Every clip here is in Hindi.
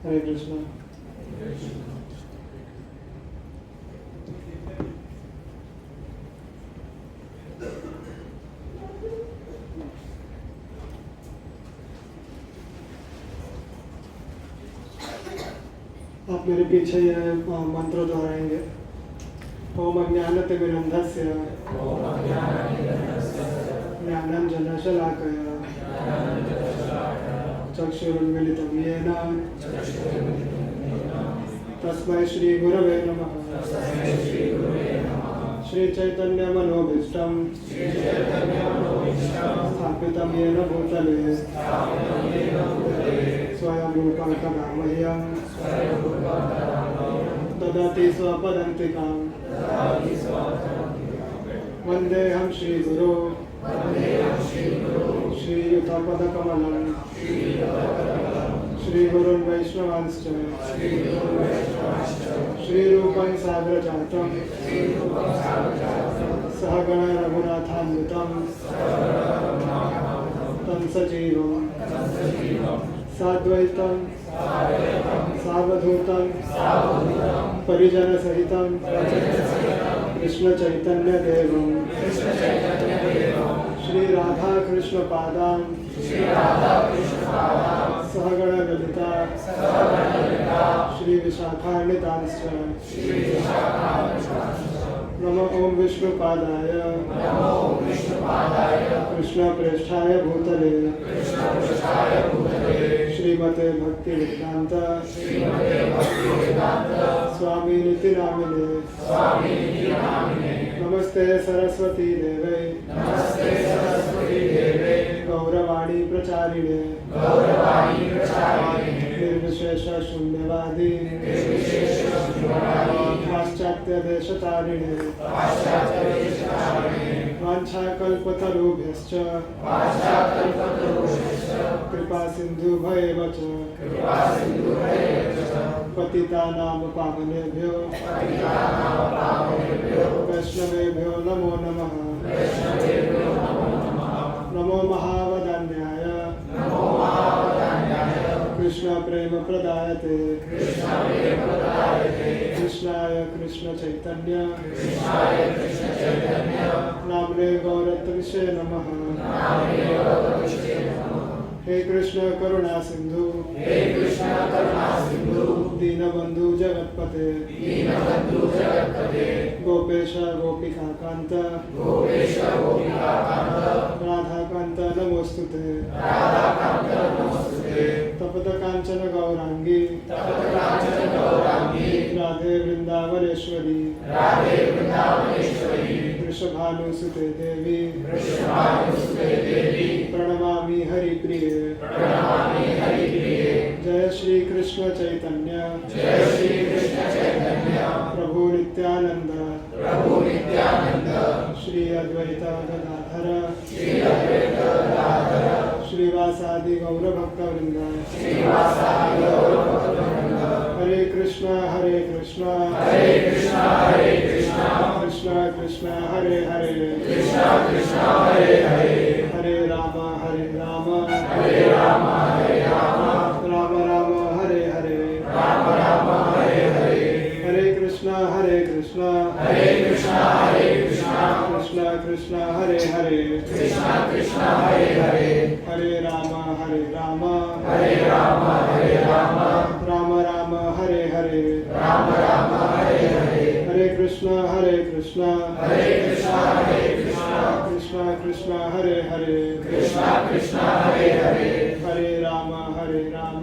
हरे कृष्णा। आप मेरे पीछे ये मंत्र दोहराएंगे। ओम अज्ञानतिमिरन्धस्य ज्ञानाञ्जनशलाकया चक्षुरुन्मीलितं येन तस्मै श्रीगुरवे नमः। श्रीचैतन्यमनोभीष्टं स्थापितं येन भूतले स्वयं रूपं कदा मह्यं ददाति स्वपदान्तिकां। वन्देऽहं श्रीगुरो श्रीयुतपदकमलं श्रीगुरुन् वैष्णवांश्च श्रीरूपं साग्रजातं सहगण रघुनाथान्वितं तं सजीवं साद्वैतं सावधूतं परिजनसहितं कृष्णचैतन्यदेवं श्रीराधाकृष्णपादां सहगण ललिता श्रीविशाखान्वितांश्च नमो ओं विष्णुपादाय कृष्णप्रेष्ठाय भूतले श्रीमते भक्तिवेदांत स्वामिनिति नामिने। नमस्ते सरस्वती देवे गौरवाणी प्रचारिणे निर्विशेष शून्यवादी पाश्चात्य देशतारिणे वाञ्छाकल्पतरुभ्यश्च कृपा सिन्धुभ्येव च पतितानां पावनेभ्यो वैष्णवेभ्यो नमो नमः। नमो महावदान्याय कृष्ण प्रेम प्रदायते कृष्णाय कृष्ण चैतन्य नामने गौरत्विषे नमः। हे कृष्ण करुणा सिंधु दीनबंधु जगत्पते गोपेश गोपिकाकांत राधाकांत नमोस्तुते। तपत कांचन गौरांगी राधे वृंदावनेश्वरी वृषभानुसुते देवी प्रणमामि हरिप्रिये। जय श्री कृष्ण चैतन्य प्रभु नित्यानंद श्री अद्वैत गदाधर श्रीवासादि गौर भक्तवृंद। हरे कृष्णा कृष्णा कृष्णा हरे हरे हरे राम राम राम हरे हरे। हरे कृष्णा कृष्णा कृष्णा हरे हरे हरे राम राम राम हरे हरे। हरे कृष्णा कृष्णा कृष्णा हरे हरे हरे राम राम हरे हरे।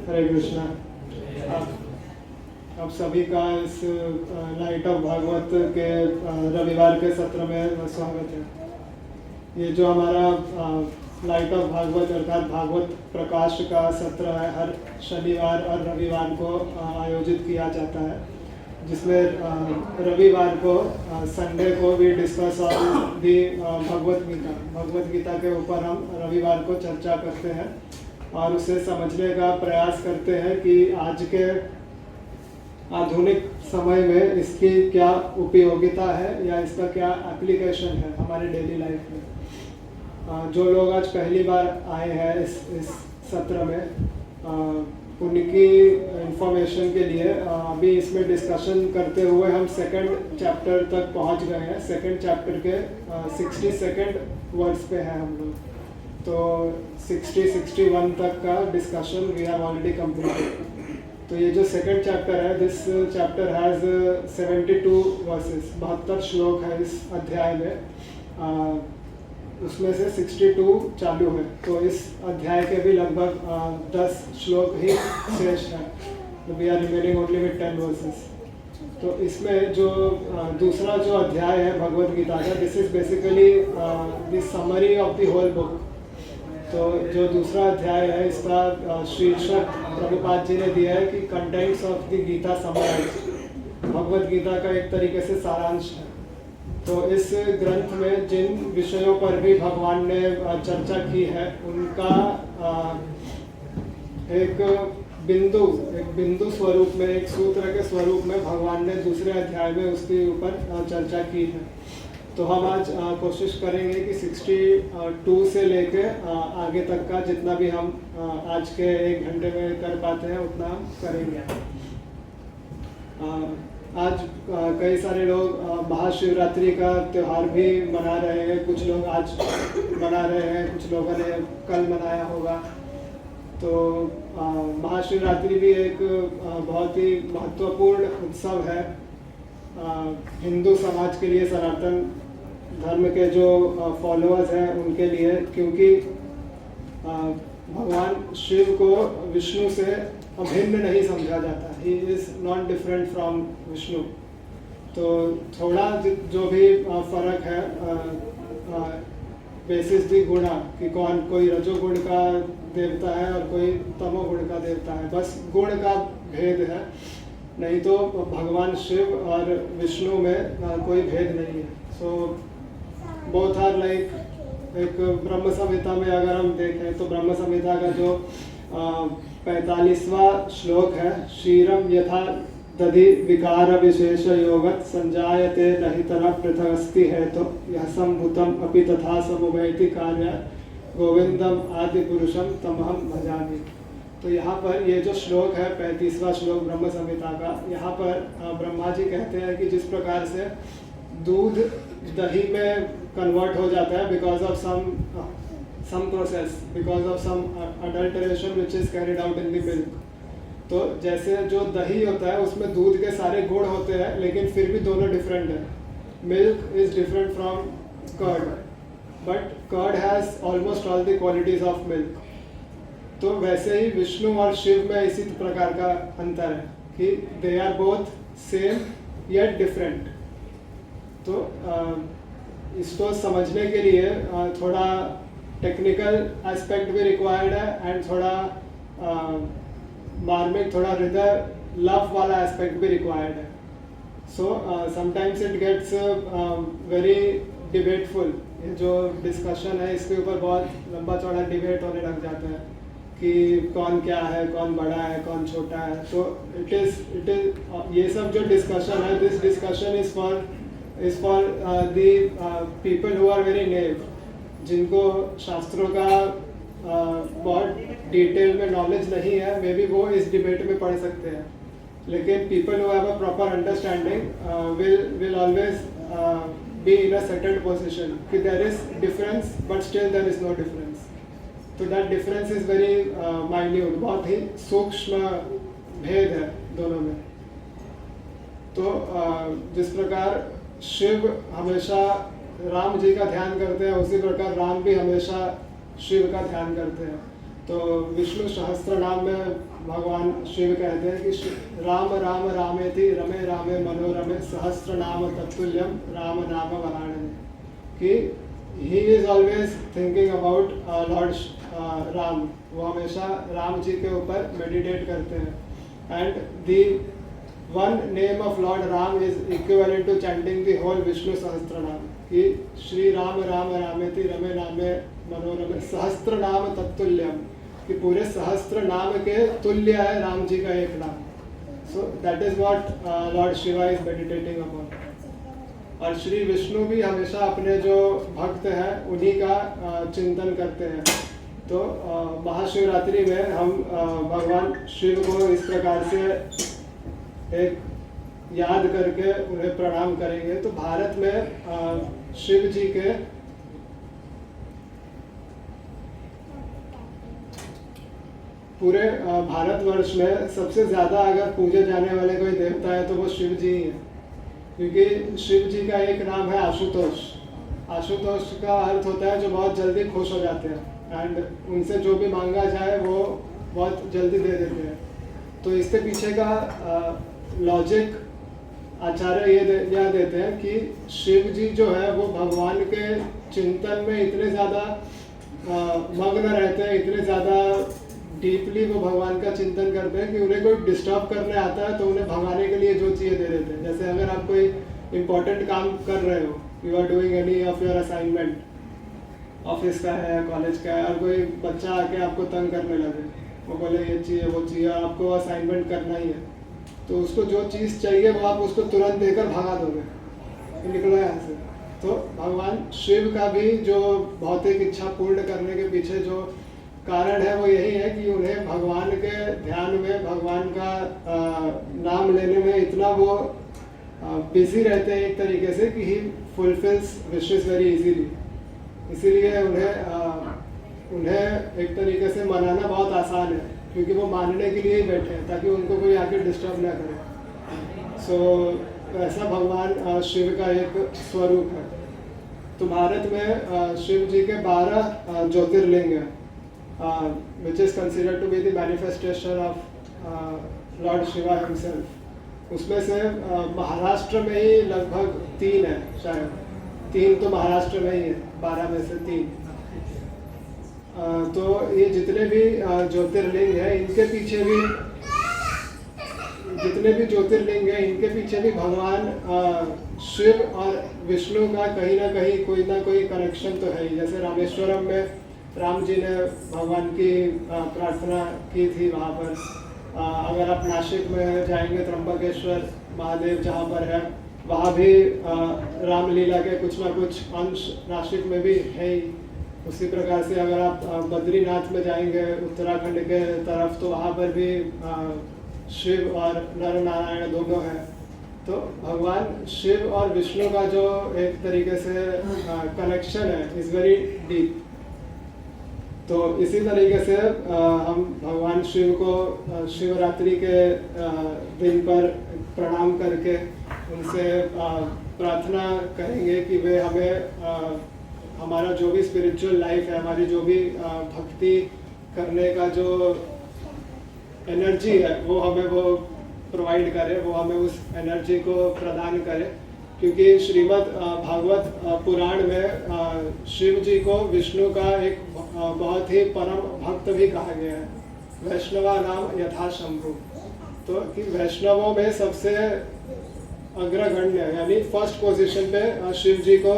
हरे कृष्णा। आप सभी का इस नाइट ऑफ भागवत के रविवार के सत्र में स्वागत है। ये जो हमारा लाइट ऑफ भागवत अर्थात भागवत प्रकाश का सत्र है, हर शनिवार और रविवार को आयोजित किया जाता है, जिसमें रविवार को संडे को भी discuss on the Bhagavad Gita के ऊपर हम रविवार को चर्चा करते हैं और उसे समझने का प्रयास करते हैं कि आज के आधुनिक समय में इसकी क्या उपयोगिता है या इसका क्या एप्लीकेशन है हमारे डेली लाइफ में। जो लोग आज पहली बार आए हैं इस सत्र में, उनकी इंफॉर्मेशन के लिए अभी इसमें डिस्कशन करते हुए हम सेकंड चैप्टर तक पहुंच गए हैं। सेकंड चैप्टर के 62nd वर्ड्स पे हैं हम लोग, तो 60-61 तक का discussion we have already completed. तो ये जो सेकंड चैप्टर है, दिस चैप्टर हैज़ 72 वर्सेस, 72 श्लोक है इस अध्याय में, उसमें से 62 चालू है। तो इस अध्याय के भी लगभग 10 श्लोक ही शेष हैं। We are remaining only with 10 verses. तो इसमें जो दूसरा जो अध्याय है भगवत गीता का, this is basically the summary of the whole book. तो जो दूसरा अध्याय है इसका शीर्षक प्रभुपाद जी ने दिया है कि contents of the Gita summarise, Bhagavad Gita का एक तरीके से सारांश है। तो इस ग्रंथ में जिन विषयों पर भी भगवान ने चर्चा की है उनका एक बिंदु स्वरूप में, एक सूत्र के स्वरूप में भगवान ने दूसरे अध्याय में उसके ऊपर चर्चा की है। तो हम आज कोशिश करेंगे कि 62 से लेके आगे तक का जितना भी हम आज के 1 घंटे में कर पाते हैं उतना हम करेंगे। आज कई सारे लोग महाशिवरात्रि का त्यौहार भी मना रहे हैं, कुछ लोग आज मना रहे हैं, कुछ लोगों ने कल मनाया होगा। तो महाशिवरात्रि भी एक बहुत ही महत्वपूर्ण उत्सव है हिंदू समाज के लिए, सनातन धर्म के जो फॉलोअर्स हैं उनके लिए, क्योंकि भगवान शिव को विष्णु से अभिन्न नहीं समझा जाता। He is not different from Vishnu. तो थोड़ा जो भी फर्क है बेसिस दी गुणा, कि कोई रजोगुण का देवता है और कोई तमोगुण का देवता है, बस गुण का भेद है, नहीं तो भगवान शिव और विष्णु में कोई भेद नहीं है। सो बोथ आर लाइक, एक ब्रह्म संहिता में अगर हम देखें तो ब्रह्म संहिता का जो 45वां श्लोक है, क्षीरम यथा दधि विकार विशेष योगत संजायते दहितरा पृथगस्ति है, तो यह संभूतम अपि तथा समुपैति कार्य गोविंदम आदि पुरुषम तमहम भजामि। तो यहाँ पर ये जो श्लोक है 35वां श्लोक ब्रह्म संहिता का, यहाँ पर ब्रह्मा जी कहते हैं कि जिस प्रकार से दूध दही में कन्वर्ट हो जाता है because of some process, because of some adulteration which is carried out in the milk, तो जैसे जो दही होता है उसमें दूध के सारे गुण होते हैं लेकिन फिर भी दोनों डिफरेंट है। Milk is different from curd, but curd has almost all the qualities of milk. तो वैसे ही विष्णु और शिव में इसी प्रकार का अंतर है कि they are both same yet different. तो इसको समझने के लिए थोड़ा टेक्निकल एस्पेक्ट भी रिक्वायर्ड है एंड थोड़ा मार्मिक, थोड़ा हृदय लव वाला एस्पेक्ट भी रिक्वायर्ड है। So sometimes it gets very debateful. जो डिस्कशन है इसके ऊपर बहुत लंबा चौड़ा डिबेट होने लग जाता है कि कौन क्या है, कौन बड़ा है, कौन छोटा है। तो इट इज ये सब जो डिस्कशन है, this discussion is for the people who are very naive, जिनको शास्त्रों का बहुत डिटेल में नॉलेज नहीं है, मे बी वो इस डिबेट में पढ़ सकते हैं। लेकिन people who have a proper understanding will always be in a settled position कि there is difference but still there is no difference. तो that difference is very minute, बहुत ही सूक्ष्म भेद है दोनों में। तो जिस प्रकार शिव हमेशा राम जी का ध्यान करते हैं, उसी प्रकार राम भी हमेशा शिव का ध्यान करते हैं। तो विष्णु सहस्त्र नाम में भगवान शिव कहते हैं कि राम राम रामेति रमे रामे मनोरमे सहस्त्र नाम तत्तुल्यम राम नाम वराणने, कि he is always thinking about Lord Ram. वो हमेशा राम जी के ऊपर मेडिटेट करते हैं. And the one name of Lord Ram is equivalent to chanting the whole Vishnu Sahasranam. कि श्री राम राम रामेति रमे रामे मनोरमे सहस्त्र नाम तत्तुल्यम, कि पूरे सहस्त्र नाम के तुल्य है राम जी का एक नाम. So that is what Lord Shiva is meditating upon. और श्री विष्णु भी हमेशा अपने जो भक्त हैं उन्हीं का चिंतन करते हैं. तो महाशिवरात्रि में हम भगवान शिव को इस प्रकार से एक याद करके उन्हें प्रणाम करेंगे. तो भारत में शिव जी के पूरे भारतवर्ष में सबसे ज़्यादा अगर पूजे जाने वाले कोई देवता है तो वो शिव जी ही हैं. क्योंकि शिव जी का एक नाम है आशुतोष. आशुतोष का अर्थ होता है जो बहुत जल्दी खुश हो जाते हैं. एंड उनसे जो भी मांगा जाए वो बहुत जल्दी दे देते हैं. तो इसके पीछे का लॉजिक आचार्य यह देते हैं कि शिव जी जो है वो भगवान के चिंतन में इतने ज़्यादा मग्न रहते हैं, इतने ज़्यादा डीपली वो भगवान का चिंतन करते हैं कि उन्हें कोई डिस्टर्ब करने आता है तो उन्हें भगाने के लिए जो चाहिए दे देते हैं. जैसे अगर आप कोई इम्पोर्टेंट काम कर रहे हो, you are doing any of your assignment, office का है, कॉलेज का है, और कोई बच्चा आके आपको तंग करने लगे, वो बोले ये चाहिए वो चाहिए, आपको असाइनमेंट करना ही है, तो उसको जो चीज़ चाहिए वो आप उसको तुरंत देकर भगा दोगे, निकलो यहाँ से. तो भगवान शिव का भी जो भौतिक इच्छा पूर्ण करने के पीछे जो कारण है वो यही है कि उन्हें भगवान के ध्यान में, भगवान का नाम लेने में इतना वो बिजी रहते हैं एक तरीके से कि he fulfils wishes very easily. इसीलिए उन्हें एक तरीके से मनाना बहुत आसान है, क्योंकि वो मानने के लिए ही बैठे हैं ताकि उनको कोई आके डिस्टर्ब ना करे. सो ऐसा भगवान शिव का एक स्वरूप है. तो भारत में शिव जी के 12 ज्योतिर्लिंग हैं, which is considered to be the manifestation of Lord Shiva himself. उसमें से महाराष्ट्र में ही लगभग 3 है, शायद 3 तो महाराष्ट्र में ही है, 12 में से 3. तो ये जितने भी ज्योतिर्लिंग हैं इनके पीछे भी, जितने भी ज्योतिर्लिंग हैं इनके पीछे भी भगवान शिव और विष्णु का कहीं ना कोई कनेक्शन तो है ही. जैसे रामेश्वरम में राम जी ने भगवान की प्रार्थना की थी वहाँ पर. अगर आप नासिक में जाएंगे, त्र्यंबकेश्वर महादेव जहाँ पर है, वहाँ भी रामलीला के कुछ ना कुछ अंश नासिक में भी है ही. उसी प्रकार से अगर आप बद्रीनाथ में जाएंगे उत्तराखंड के तरफ, तो वहाँ पर भी शिव और नर नारायण दोनों हैं. तो भगवान शिव और विष्णु का जो एक तरीके से कनेक्शन है इज़ वेरी डीप. तो इसी तरीके से हम भगवान शिव को शिवरात्रि के दिन पर प्रणाम करके उनसे प्रार्थना करेंगे कि वे हमें हमारा जो भी स्पिरिचुअल लाइफ है, हमारी जो भी भक्ति करने का जो एनर्जी है वो हमें वो प्रोवाइड करे, वो हमें उस एनर्जी को प्रदान करे. क्योंकि श्रीमद् भागवत पुराण में शिव जी को विष्णु का एक बहुत ही परम भक्त भी कहा गया है. वैष्णवा नाम यथा शंभु. तो कि वैष्णवों में सबसे अग्रगण्य यानी फर्स्ट पोजीशन पे शिव जी को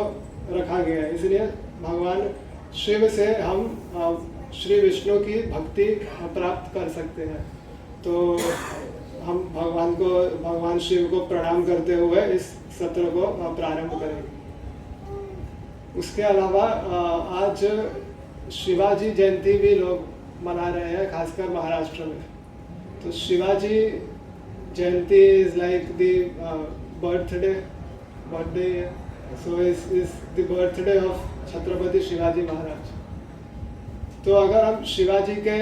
रखा गया है. इसलिए भगवान शिव से हम श्री विष्णु की भक्ति प्राप्त कर सकते हैं. तो हम भगवान शिव को प्रणाम करते हुए इस सत्र को प्रारंभ करेंगे. उसके अलावा आज शिवाजी जयंती भी लोग मना रहे हैं, खासकर महाराष्ट्र में. तो Shivaji Jayanti is like the birthday. So is the birthday of Chhatrapati Shivaji Maharaj. तो अगर हम शिवाजी के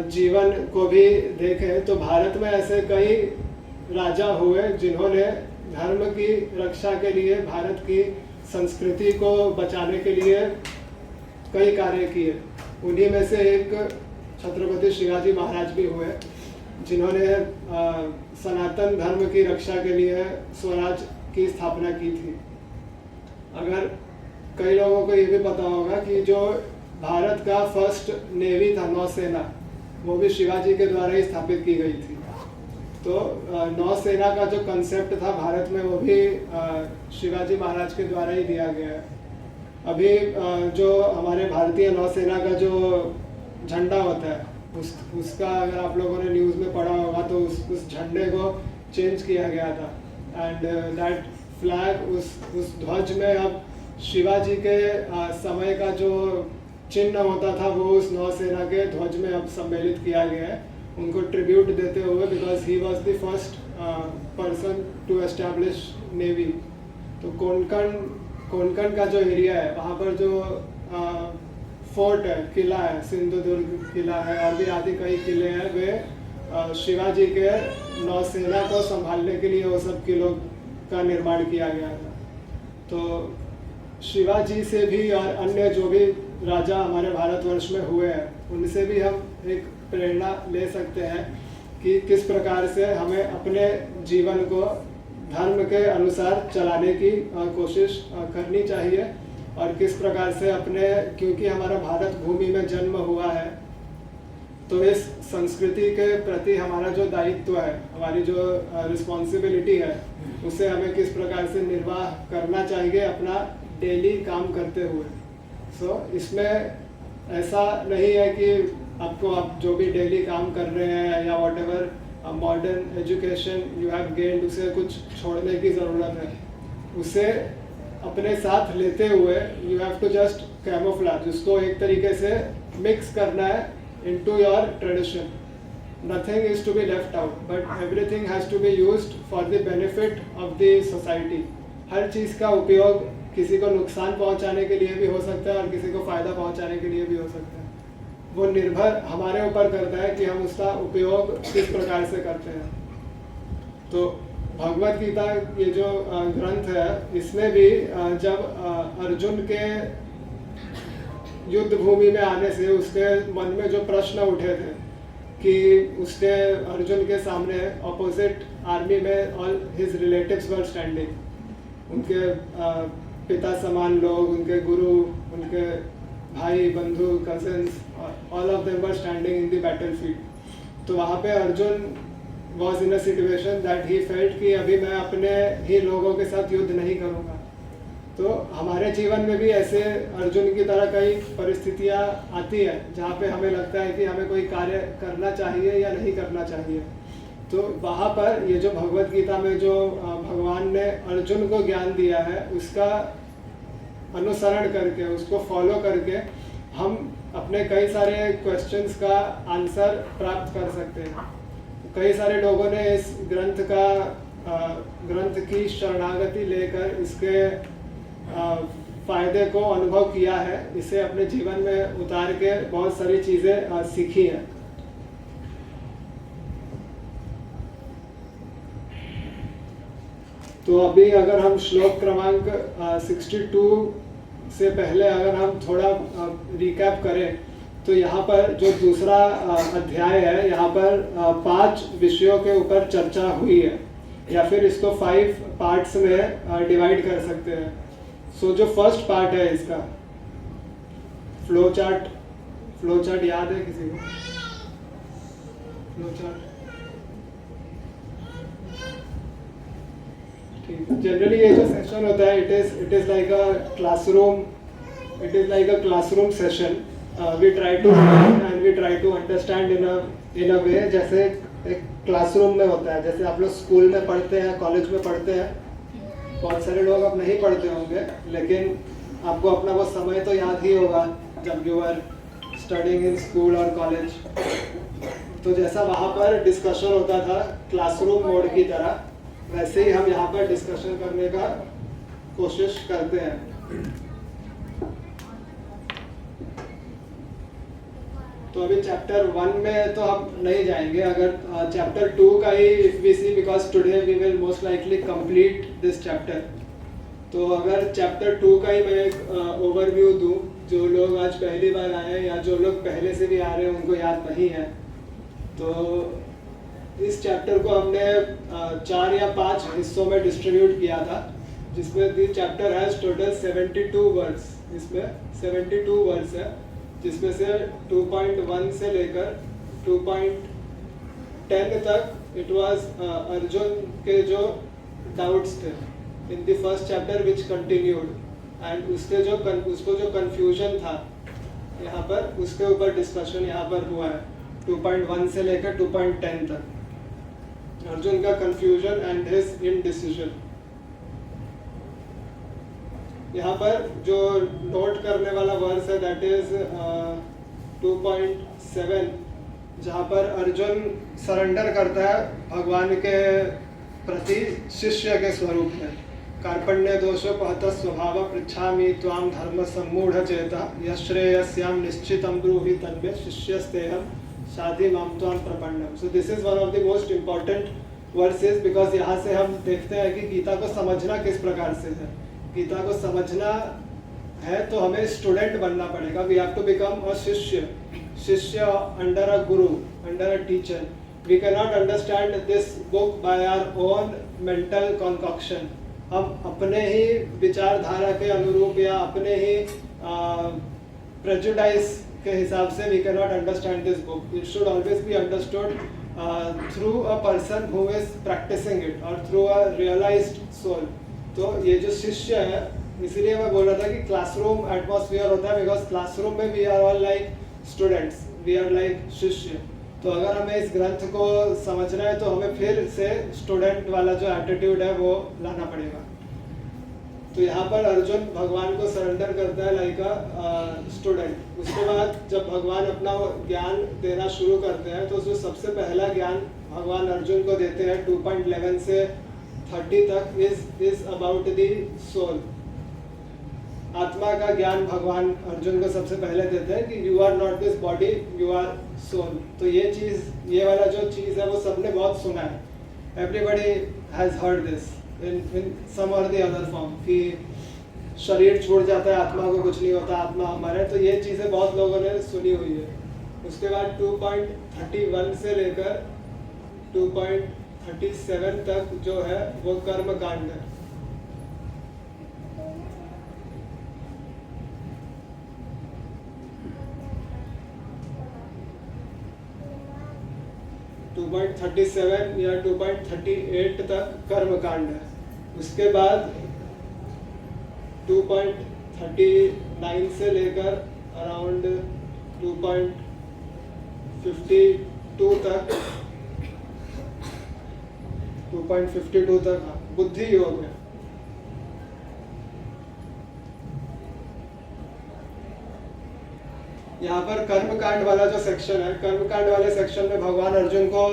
जीवन को भी देखें तो भारत में ऐसे कई राजा हुए जिन्होंने धर्म की रक्षा के लिए, भारत की संस्कृति को बचाने के लिए कई कार्य किए. उन्हीं में से एक छत्रपति शिवाजी महाराज भी हुए जिन्होंने सनातन धर्म की रक्षा के लिए स्वराज की स्थापना की थी. अगर कई लोगों को ये भी पता होगा कि जो भारत का फर्स्ट नेवी था, नौसेना, वो भी शिवाजी के द्वारा ही स्थापित की गई थी। तो नौसेना का जो कंसेप्ट था भारत में, वो भी शिवाजी महाराज के द्वारा ही दिया गया है। अभी जो हमारे भारतीय नौसेना का जो झंडा होता है, उसका अगर आप लोगों ने न्यूज़ में पढ़ा होगा तो उस झंडे को चेंज किया गया था। एंड दैट फ्लैग, उस ध्वज में अब शिवाजी के समय का जो चिन्ह होता था वो उस नौसेना के ध्वज में अब सम्मिलित किया गया है, उनको ट्रिब्यूट देते हुए, because he was the first person to establish navy. तो कोंकण का जो एरिया है, वहाँ पर जो फोर्ट है, किला है, सिंधुदुर्ग किला है और भी आदि कई किले हैं, वे शिवाजी के नौसेना को संभालने के लिए वो सब किलों का निर्माण किया गया था। तो शिवाजी से भी और अन्य जो भी राजा हमारे भारतवर्ष में हुए हैं, उनसे भी हम एक प्रेरणा ले सकते हैं कि किस प्रकार से हमें अपने जीवन को धर्म के अनुसार चलाने की कोशिश करनी चाहिए, और किस प्रकार से अपने, क्योंकि हमारा भारत भूमि में जन्म हुआ है, तो इस संस्कृति के प्रति हमारा जो दायित्व है, हमारी जो रिस्पॉन्सिबिलिटी है, उसे हमें किस प्रकार से निर्वाह करना चाहिए अपना डेली काम करते हुए। सो इसमें ऐसा नहीं है कि आप जो भी डेली काम कर रहे हैं या what ever modern education you have gained, उसे कुछ छोड़ने की ज़रूरत है। उसे अपने साथ लेते हुए you have to just camouflage, उसको एक तरीके से मिक्स करना है into your tradition. Nothing is to be left out, but everything has to be used for the benefit of the society. हर चीज़ का उपयोग किसी को नुकसान पहुंचाने के लिए भी हो सकता है और किसी को फ़ायदा पहुंचाने के लिए भी हो सकता है। वो निर्भर हमारे ऊपर करता है कि हम उसका उपयोग किस प्रकार से करते हैं। तो भगवत गीता, ये जो ग्रंथ है, इसमें भी जब अर्जुन के युद्ध भूमि में आने से उसके मन में जो प्रश्न उठे थे कि उसके अर्जुन के सामने ऑपोजिट आर्मी में all his relatives were standing, उनके पिता समान लोग, उनके गुरु, उनके भाई, बंधु, cousins, all of them were standing in the battlefield. तो वहाँ पे Arjun was in a situation that he felt कि अभी मैं अपने ही लोगों के साथ युद्ध नहीं करूँगा। तो हमारे जीवन में भी ऐसे अर्जुन की तरह कई परिस्थितियाँ आती है जहाँ पे हमें लगता है कि हमें कोई कार्य करना चाहिए या नहीं करना चाहिए। तो वहाँ पर ये जो भगवत गीता में जो भगवान ने अर्जुन को ज्ञान दिया है, उसका अनुसरण करके, उसको फॉलो करके हम अपने कई सारे क्वेश्चंस का आंसर प्राप्त कर सकते हैं। कई सारे लोगों ने इस ग्रंथ की शरणागति लेकर इसके फ़ायदे को अनुभव किया है, इसे अपने जीवन में उतार के बहुत सारी चीज़ें सीखी हैं। तो अभी अगर हम श्लोक क्रमांक 62 से पहले अगर हम थोड़ा रिकैप करें, तो यहाँ पर जो दूसरा अध्याय है, यहाँ पर 5 विषयों के ऊपर चर्चा हुई है, या फिर इसको 5 पार्ट्स में डिवाइड कर सकते हैं। सो जो फर्स्ट पार्ट है इसका, फ्लो चार्ट याद है किसी को? फ्लो चार्ट ठीक है। जनरली ये जो सेशन होता है, it is like a classroom session. We try to learn and we try to understand in a way जैसे एक क्लासरूम में होता है। जैसे आप लोग स्कूल में पढ़ते हैं, कॉलेज में पढ़ते हैं, बहुत सारे लोग अब नहीं पढ़ते होंगे, लेकिन आपको अपना वो समय तो याद ही होगा जब you are studying in school और कॉलेज। तो जैसा वहाँ पर डिस्कशन होता था क्लासरूम मोड की तरह, वैसे ही हम यहाँ पर डिस्कशन करने का कोशिश करते हैं। तो अभी चैप्टर 1 में तो हम नहीं जाएंगे, अगर चैप्टर 2 का ही if we see, because today we will most likely complete this chapter. तो अगर चैप्टर 2 का ही मैं एक ओवरव्यू दूं, जो लोग आज पहली बार आए हैं या जो लोग पहले से भी आ रहे हैं उनको याद नहीं है, तो इस चैप्टर को हमने 4 या 5 हिस्सों में डिस्ट्रीब्यूट किया था, जिसमें the chapter has total 72 words, इसमें 72 वर्ड्स है, जिसमें से 2.1 से लेकर 2.10 तक इट वाज अर्जुन के जो डाउट्स थे in the first chapter which continued, and उसको जो कंफ्यूजन था यहाँ पर, उसके ऊपर डिस्कशन यहाँ पर हुआ है 2.1 से लेकर 2.10 तक, अर्जुन का कंफ्यूजन एंड हिज इनडिसीजन। यहाँ पर जो नोट करने वाला वर्स है दैट इज 2.7, जहाँ पर अर्जुन सरेंडर करता है भगवान के प्रति शिष्य के स्वरूप में। कार्पण्य दोषोपहत स्वभाव पृच्छामि त्वाम धर्म सम्मूढ़ चेता यश्रेयस्याम निश्चितं ब्रूहि तन्मे शिष्यस्तेहं शाधि माम त्वाम प्रपन्नम। So this is one of the most important verses, because यहाँ से हम देखते हैं कि गीता को समझना किस प्रकार से है। गीता को समझना है तो हमें स्टूडेंट बनना पड़ेगा। We have to become a shishya under a guru, under a teacher. We can not understand this book by our own mental concoction. हम अपने ही विचारधारा के अनुरूप या अपने ही प्रेजुडाइज के हिसाब से we can not understand this book. It should always be understood through a person who is practising it और थ्रू अ रियलाइज्ड सोल। तो ये जो शिष्य है, इसीलिए मैं बोल रहा था कि क्लासरूम एटमॉस्फेयर होता है, बिकॉज क्लासरूम में we are all like students, we are like shishya. तो अगर हमें इस ग्रंथ को समझना है तो हमें फिर से स्टूडेंट वाला जो एटीट्यूड है वो लाना पड़ेगा। तो यहाँ पर अर्जुन भगवान को सरेंडर करता है लाइक अ स्टूडेंट। उसके बाद जब भगवान अपना ज्ञान देना शुरू करते हैं तो जो सबसे पहला ज्ञान भगवान अर्जुन को देते हैं 2.11 से 30 तक इज अबाउट द सोल। आत्मा का ज्ञान भगवान अर्जुन को सबसे पहले देते हैं कि you are not this body, you are soul. तो ये वाला जो चीज़ है वो सबने बहुत सुना है। Everybody has heard this in some or the other form कि शरीर छूट जाता है, आत्मा को कुछ नहीं होता, आत्मा हमारा है। तो ये चीज़ें बहुत लोगों ने सुनी हुई है। उसके बाद 2.31 से लेकर 2.37 तक जो है वो कर्म कांड है। टू 2.37 या 2.38 तक कर्म कांड है। उसके बाद 2.39 से लेकर अराउंड 2.52 तक 2.52 तक बुद्धि योग है। यहाँ पर कर्मकांड वाला जो सेक्शन है, कर्मकांड वाले सेक्शन में भगवान अर्जुन को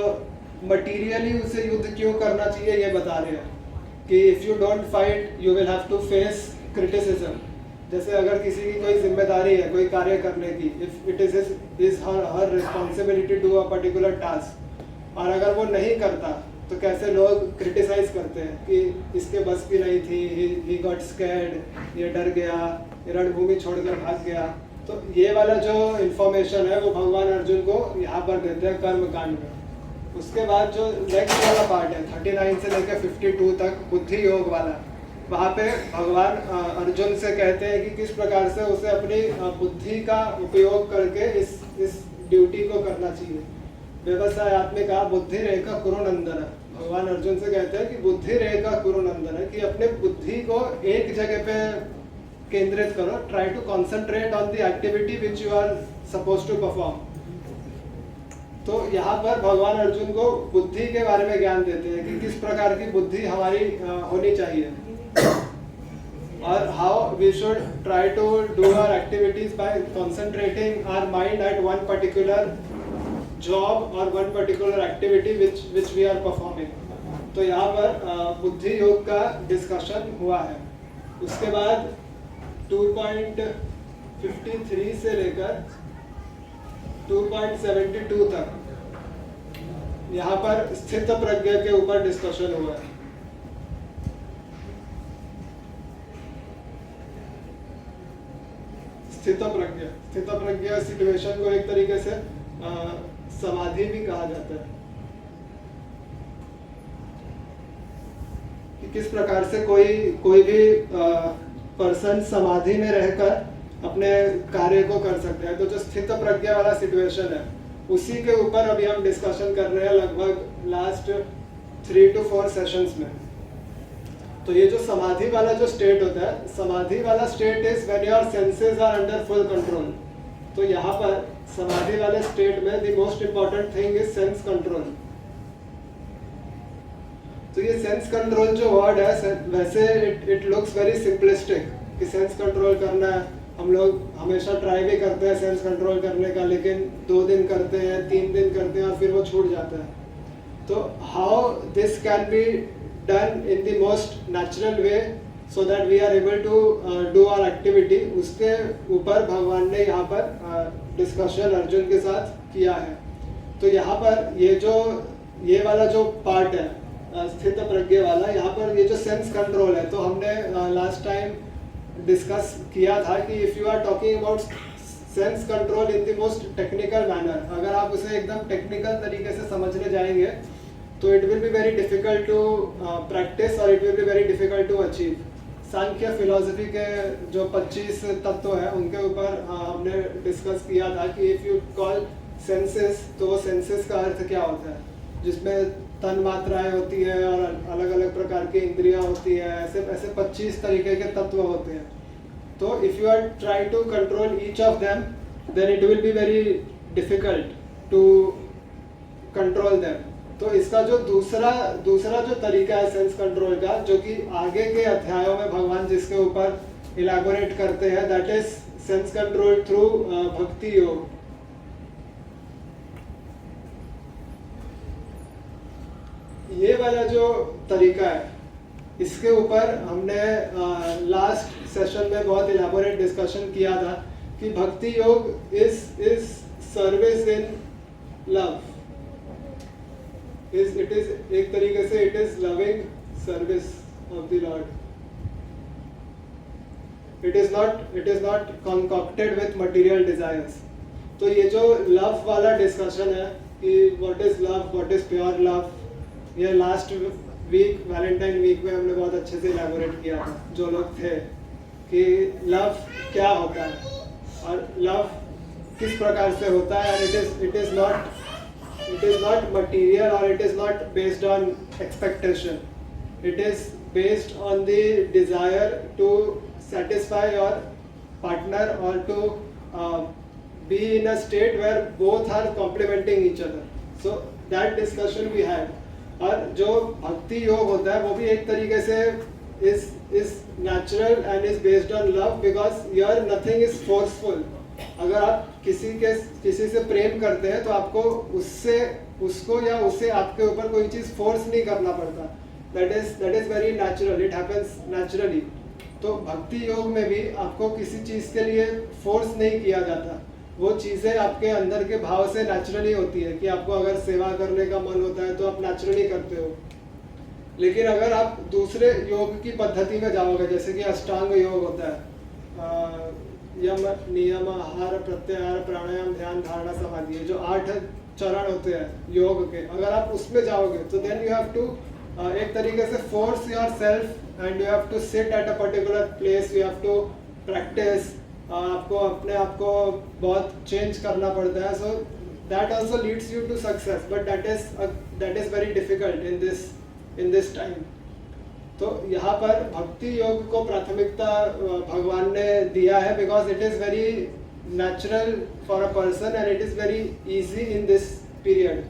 मटीरियली उसे युद्ध क्यों करना चाहिए ये बता रहे हैं कि if you don't fight you will have to face criticism. जैसे अगर किसी की कोई जिम्मेदारी है कोई कार्य करने की, if it is her responsibility to a particular task, और अगर वो नहीं करता तो कैसे लोग क्रिटिसाइज करते हैं कि इसके बस की नहीं थी, ही गॉट स्कैर्ड, ये डर गया, ये रणभूमि छोड़कर भाग गया। तो ये वाला जो इन्फॉर्मेशन है वो भगवान अर्जुन को यहाँ पर देते हैं कर्म कांड में। उसके बाद जो नेक्स्ट वाला पार्ट है 39 से लेकर 52 तक बुद्धि योग वाला, वहाँ पे भगवान अर्जुन से कहते हैं कि किस प्रकार से उसे अपनी बुद्धि का उपयोग करके इस ड्यूटी को करना चाहिए। व्यवसाय आत्मिका बुद्धि रेखा कुरुनंदन। भगवान अर्जुन से कहते हैं कि बुद्धि रेखा कुरुनंदन है कि अपने बुद्धि को एक जगह पे केंद्रित करो। Try to concentrate on the activity which you are suppose to perform. तो यहाँ पर भगवान अर्जुन को बुद्धि के बारे में ज्ञान देते हैं कि किस प्रकार की बुद्धि हमारी होनी चाहिए, और how we should try to do our activities by concentrating our mind at one particular job or one particular activity which we are performing. तो यहाँ पर बुद्धि योग का डिस्कशन हुआ है। उसके बाद 2.53 से लेकर 2.72 तक यहाँ पर स्थित प्रज्ञा के ऊपर डिस्कशन हुआ है। स्थित प्रज्ञा सिचुएशन को एक तरीके से समाधि भी कहा जाता है। कि किस प्रकार से कोई भी पर्सन समाधि में रहकर अपने कार्य को कर सकते हैं। तो जो स्थित प्रज्ञा वाला सिचुएशन है उसी के ऊपर अभी हम डिस्कशन कर रहे हैं लगभग लास्ट 3 to 4 सेशंस में। तो ये जो समाधि वाला जो स्टेट होता है, समाधि वाला state is when your senses are under full control. तो यहाँ पर समाधि वाले स्टेट में the most important thing is sense control. तो ये सेंस कंट्रोल जो वर्ड है वैसे इट लुक्स वेरी सिंपलिस्टिक कि सेंस कंट्रोल करना है। हम लोग हमेशा ट्राई भी करते हैं सेंस कंट्रोल करने का, लेकिन 2 दिन करते हैं, 3 दिन करते हैं और फिर वो छूट जाता है। तो how this can be done in the most natural way so that we are able to do our activity, उसके ऊपर भगवान ने यहाँ पर डिस्कशन अर्जुन के साथ किया है। तो यहाँ पर ये वाला जो पार्ट है स्थित प्रज्ञा वाला, यहाँ पर ये जो सेंस कंट्रोल है, तो हमने लास्ट टाइम डिस्कस किया था कि if you are talking about sense control in the most technical manner, अगर आप उसे एकदम टेक्निकल तरीके से समझने जाएंगे तो it will be very difficult to practise और it will be very difficult to achieve. Sankhya philosophy के जो 25 तत्व हैं उनके ऊपर हमने डिस्कस किया था कि इफ यू कॉल सेंसेस, तो वो सेंसेस का अर्थ क्या होता है, जिसमें तन मात्राएं होती है और अलग अलग प्रकार की इंद्रियां होती है, ऐसे 25 तरीके के तत्व होते हैं। तो if you are try to control each of them then it will be very difficult to control them. तो इसका जो दूसरा जो तरीका है सेंस कंट्रोल का, जो कि आगे के अध्यायों में भगवान जिसके ऊपर इलैबोरेट करते हैं, that is sense control through भक्ति योग। ये वाला जो तरीका है इसके ऊपर हमने लास्ट सेशन में बहुत इलैबोरेट डिस्कशन किया था कि Bhakti Yoga is service in love, it is एक तरीके से it is loving service of the lord. It is not concocted with material desires. तो ये जो लव वाला डिस्कशन है कि what is love, what is pure love, ये लास्ट वीक वैलेंटाइन वीक में हमने बहुत अच्छे से इलैबोरेट किया था जो लोग थे कि लव क्या होता है और लव किस प्रकार से होता है। इट इज नॉट मटीरियल और it is not based on expectation, it is based on the desire to satisfy your partner or to be in a state where both are complementing each other. So that discussion we had. और जो भक्ति योग होता है वो भी एक तरीके से is natural and is based on love because here nothing is forceful. अगर आप किसी से प्रेम करते हैं तो आपको उसको या उसे आपके ऊपर कोई चीज़ फोर्स नहीं करना पड़ता। That is very natural. It happens naturally. तो भक्ति योग में भी आपको किसी चीज़ के लिए फोर्स नहीं किया जाता, वो चीज़ें आपके अंदर के भाव से नेचुरली होती है कि आपको अगर सेवा करने का मन होता है तो आप नेचुरली करते हो। लेकिन अगर आप दूसरे योग की पद्धति में जाओगे, जैसे कि अष्टांग योग होता है, यम नियम आहार प्रत्याहार प्राणायाम ध्यान धारणा समाधि, जो 8 चरण होते हैं योग के, अगर आप उसमें जाओगे तो देन यू हैव टू एक तरीके से force yourself and you have to sit at a particular place, you have to practise, आपको अपने आप को बहुत चेंज करना पड़ता है। So that also leads you to success, but that is very difficult in this time. तो यहाँ पर भक्ति योग को प्राथमिकता भगवान ने दिया है because it is very natural for a person and it is very easy in this period.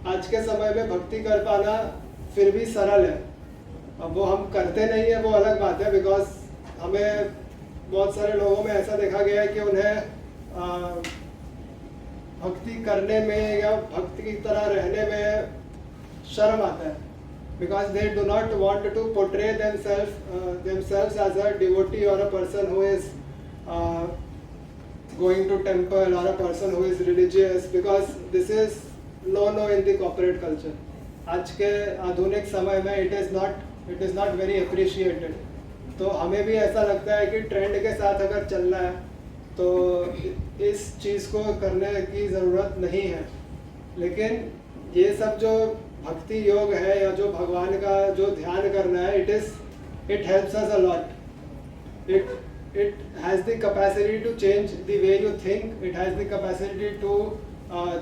आज के समय में भक्ति कर पाना फिर भी सरल है, अब वो हम करते नहीं है वो अलग बात है, बिकॉज हमें बहुत सारे लोगों में ऐसा देखा गया है कि उन्हें भक्ति करने में या भक्ति की तरह रहने में शर्म आता है, because they do not want to portray themselves as a devotee or a person who is going to temple or a person who is religious, because this is no in the corporate culture. आज के आधुनिक समय में it is not very appreciated. तो हमें भी ऐसा लगता है कि ट्रेंड के साथ अगर चलना है तो इस चीज़ को करने की ज़रूरत नहीं है। लेकिन ये सब जो भक्ति योग है या जो भगवान का जो ध्यान करना है, it helps us a lot. It has the capacity to change the way you think. It has the capacity to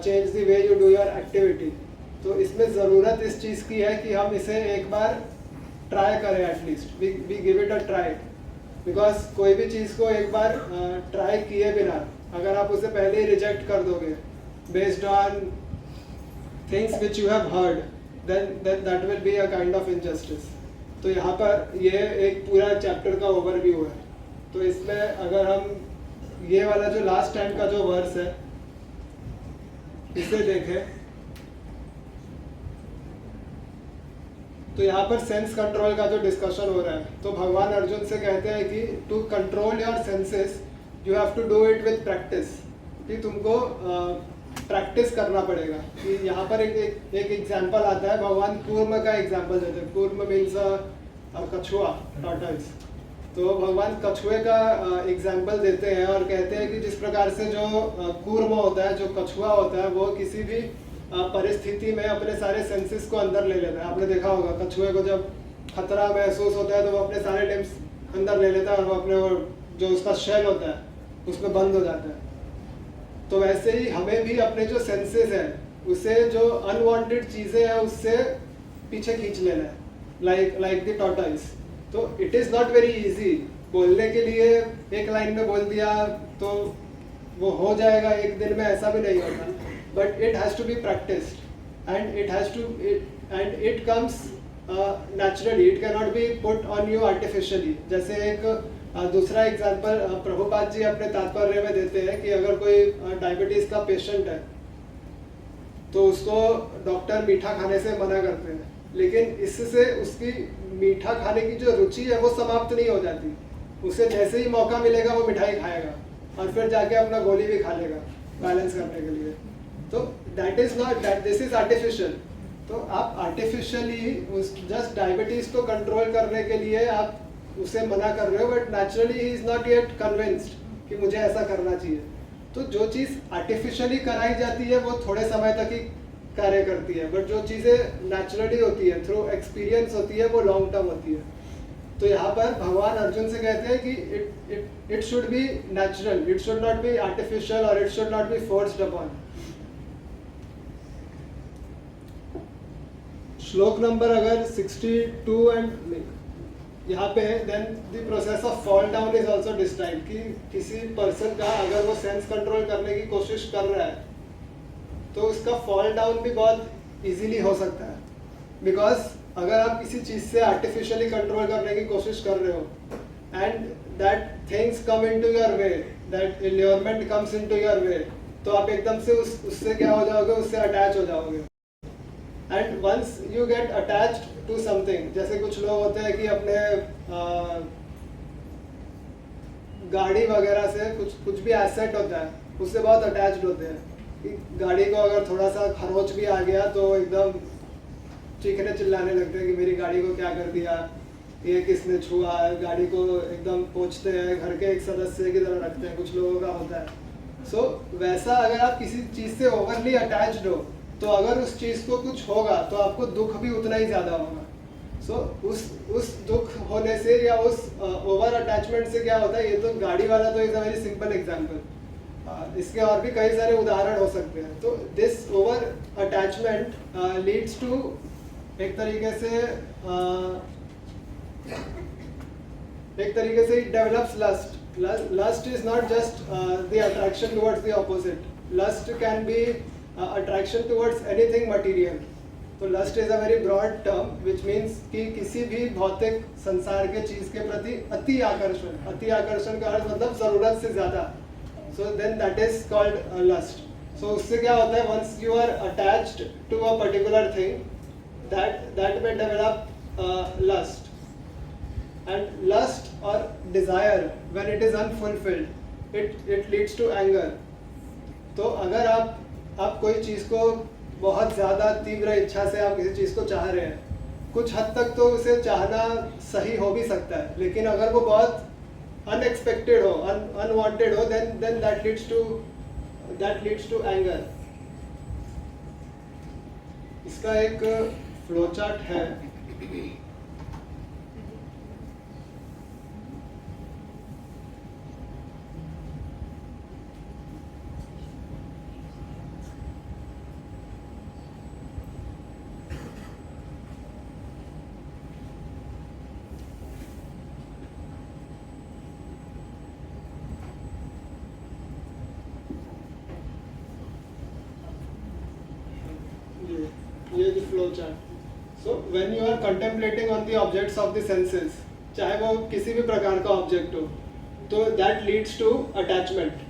change the way you do your activity. तो इसमें ज़रूरत इस चीज़ की है कि हम इसे एक बार ट्राई करें, at least we give it a try. Because कोई भी चीज़ को एक बार ट्राई किए बिना अगर आप उसे पहले ही रिजेक्ट कर दोगे based on things which you have heard, then that will be a kind of injustice. तो यहाँ पर ये एक पूरा चैप्टर का ओवरव्यू है. तो इसमें अगर हम ये वाला जो लास्ट टाइम का जो वर्स है इसे देखें तो यहाँ पर सेंस कंट्रोल का जो डिस्कशन हो रहा है, तो भगवान अर्जुन से कहते हैं कि to control your senses you have to do it with practice. कि तुमको प्रैक्टिस करना पड़ेगा. कि यहाँ पर एक एग्जांपल आता है, भगवान कूर्म का एग्जांपल देते हैं. कूर्म मीन्स कछुआ, टॉर्टोइस. तो भगवान कछुए का एग्जांपल देते हैं और कहते हैं कि जिस प्रकार से जो कूर्म होता है, जो कछुआ होता है, वो किसी भी परिस्थिति में अपने सारे सेंसेस को अंदर ले लेता है. आपने देखा होगा कछुए को जब खतरा महसूस होता है तो वो अपने सारे लिम्स अंदर ले लेता है और वो अपने जो उसका शेल होता है उसमें बंद हो जाता है. तो वैसे ही हमें भी अपने जो सेंसेस हैं उसे जो अनवांटेड चीज़ें हैं उससे पीछे खींच लेना है, लाइक द टॉर्टोइस. तो it is not very easy. बोलने के लिए एक लाइन में बोल दिया तो वो हो जाएगा एक दिन में, ऐसा भी नहीं होता. But it has to be practiced, and it comes naturally. It cannot be put on you artificially. जैसे एक दूसरा एग्जांपल प्रभुपाद जी अपने तात्पर्य में देते हैं कि अगर कोई डायबिटीज का पेशेंट है तो उसको डॉक्टर मीठा खाने से मना करते हैं, लेकिन इससे उसकी मीठा खाने की जो रुचि है वो समाप्त नहीं हो जाती. उसे जैसे ही मौका मिलेगा वो मिठाई खाएगा और फिर जाके अपना गोली भी खा लेगा बैलेंस करने के लिए. तो that is not that, this is artificial. तो आप आर्टिफिशियली जस्ट डायबिटीज को कंट्रोल करने के लिए आप उसे मना कर रहे हो, but naturally he is not yet convinced कि मुझे ऐसा करना चाहिए. तो जो चीज़ आर्टिफिशियली कराई जाती है वो थोड़े समय तक ही कार्य करती है, बट जो चीज़ें नेचुरली होती है, थ्रू एक्सपीरियंस होती है, वो लॉन्ग टर्म होती है. तो यहाँ पर भगवान अर्जुन से कहते हैं कि it should be natural, it should not be artificial और it should not be forced upon. श्लोक नंबर अगर 62 एंड यहाँ पे है, then the process of fall down is also described. कि किसी पर्सन का अगर वो सेंस कंट्रोल करने की कोशिश कर रहा है तो उसका फॉल डाउन भी बहुत इजीली हो सकता है. बिकॉज अगर आप किसी चीज़ से आर्टिफिशियली कंट्रोल करने की कोशिश कर रहे हो and that things come into your way, that allurement comes into your way, तो आप एकदम से उससे क्या हो जाओगे, उससे अटैच हो जाओगे. And once you get attached to something, जैसे कुछ लोग होते हैं कि अपने गाड़ी वगैरह से कुछ भी एसेट होता है उससे बहुत अटैच्ड होते हैं. कि गाड़ी को अगर थोड़ा सा खरोच भी आ गया तो एकदम चीखने चिल्लाने लगते हैं कि मेरी गाड़ी को क्या कर दिया, ये किसने छुआ. गाड़ी को एकदम पोंछते हैं, घर के एक सदस्य की तरह रखते हैं, कुछ लोगों का होता है. सो वैसा अगर आप किसी चीज़ से ओवरली अटैच्ड हो तो अगर उस चीज़ को कुछ होगा तो आपको दुख भी उतना ही ज़्यादा होगा. सो उस दुख होने से या उस ओवर अटैचमेंट से क्या होता है, ये तो गाड़ी वाला तो is a very simple example. इसके और भी कई सारे उदाहरण हो सकते हैं. तो this over attachment leads to एक तरीके से it develops lust. Lust is not just the attraction towards the opposite. Lust can be attraction towards anything material. तो lust is a very broad term which means कि किसी भी भौतिक संसार के चीज़ के प्रति अति आकर्षण का अर्थ मतलब ज़रूरत से ज़्यादा. So then that is called lust. So उससे क्या होता है, once you are attached to a particular thing, that may develop lust. And lust or desire when it is unfulfilled, it leads to anger. तो अगर आप कोई चीज़ को बहुत ज़्यादा तीव्र इच्छा से आप किसी चीज़ को चाह रहे हैं, कुछ हद तक तो उसे चाहना सही हो भी सकता है, लेकिन अगर वो बहुत अनएक्सपेक्टेड हो, अनवांटेड हो, then that leads to anger. इसका एक फ्लो चार्ट है। ये the flow chart. So when you are contemplating on the objects of the senses, चाहे वो किसी भी प्रकार का ऑब्जेक्ट हो, तो that leads to attachment.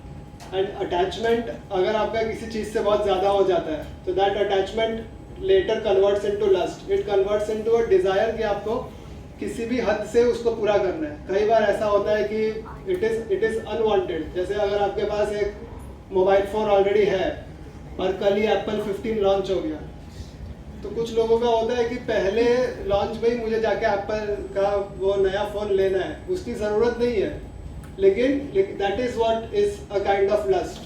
And attachment अगर आपका किसी चीज़ से बहुत ज़्यादा हो जाता है, तो that attachment later converts into lust. It converts into a desire कि आपको किसी भी हद से उसको पूरा करना है। कई बार ऐसा होता है कि it is unwanted. जैसे अगर आपके पास एक मोबाइल फ़ोन ऑलरेडी है और कल ही एप्पल 15 लॉन्च हो गया, तो कुछ लोगों का होता है कि पहले लॉन्च में ही मुझे जाके एप्पल का वो नया फ़ोन लेना है, उसकी ज़रूरत नहीं है, लेकिन that is what is a kind of lust,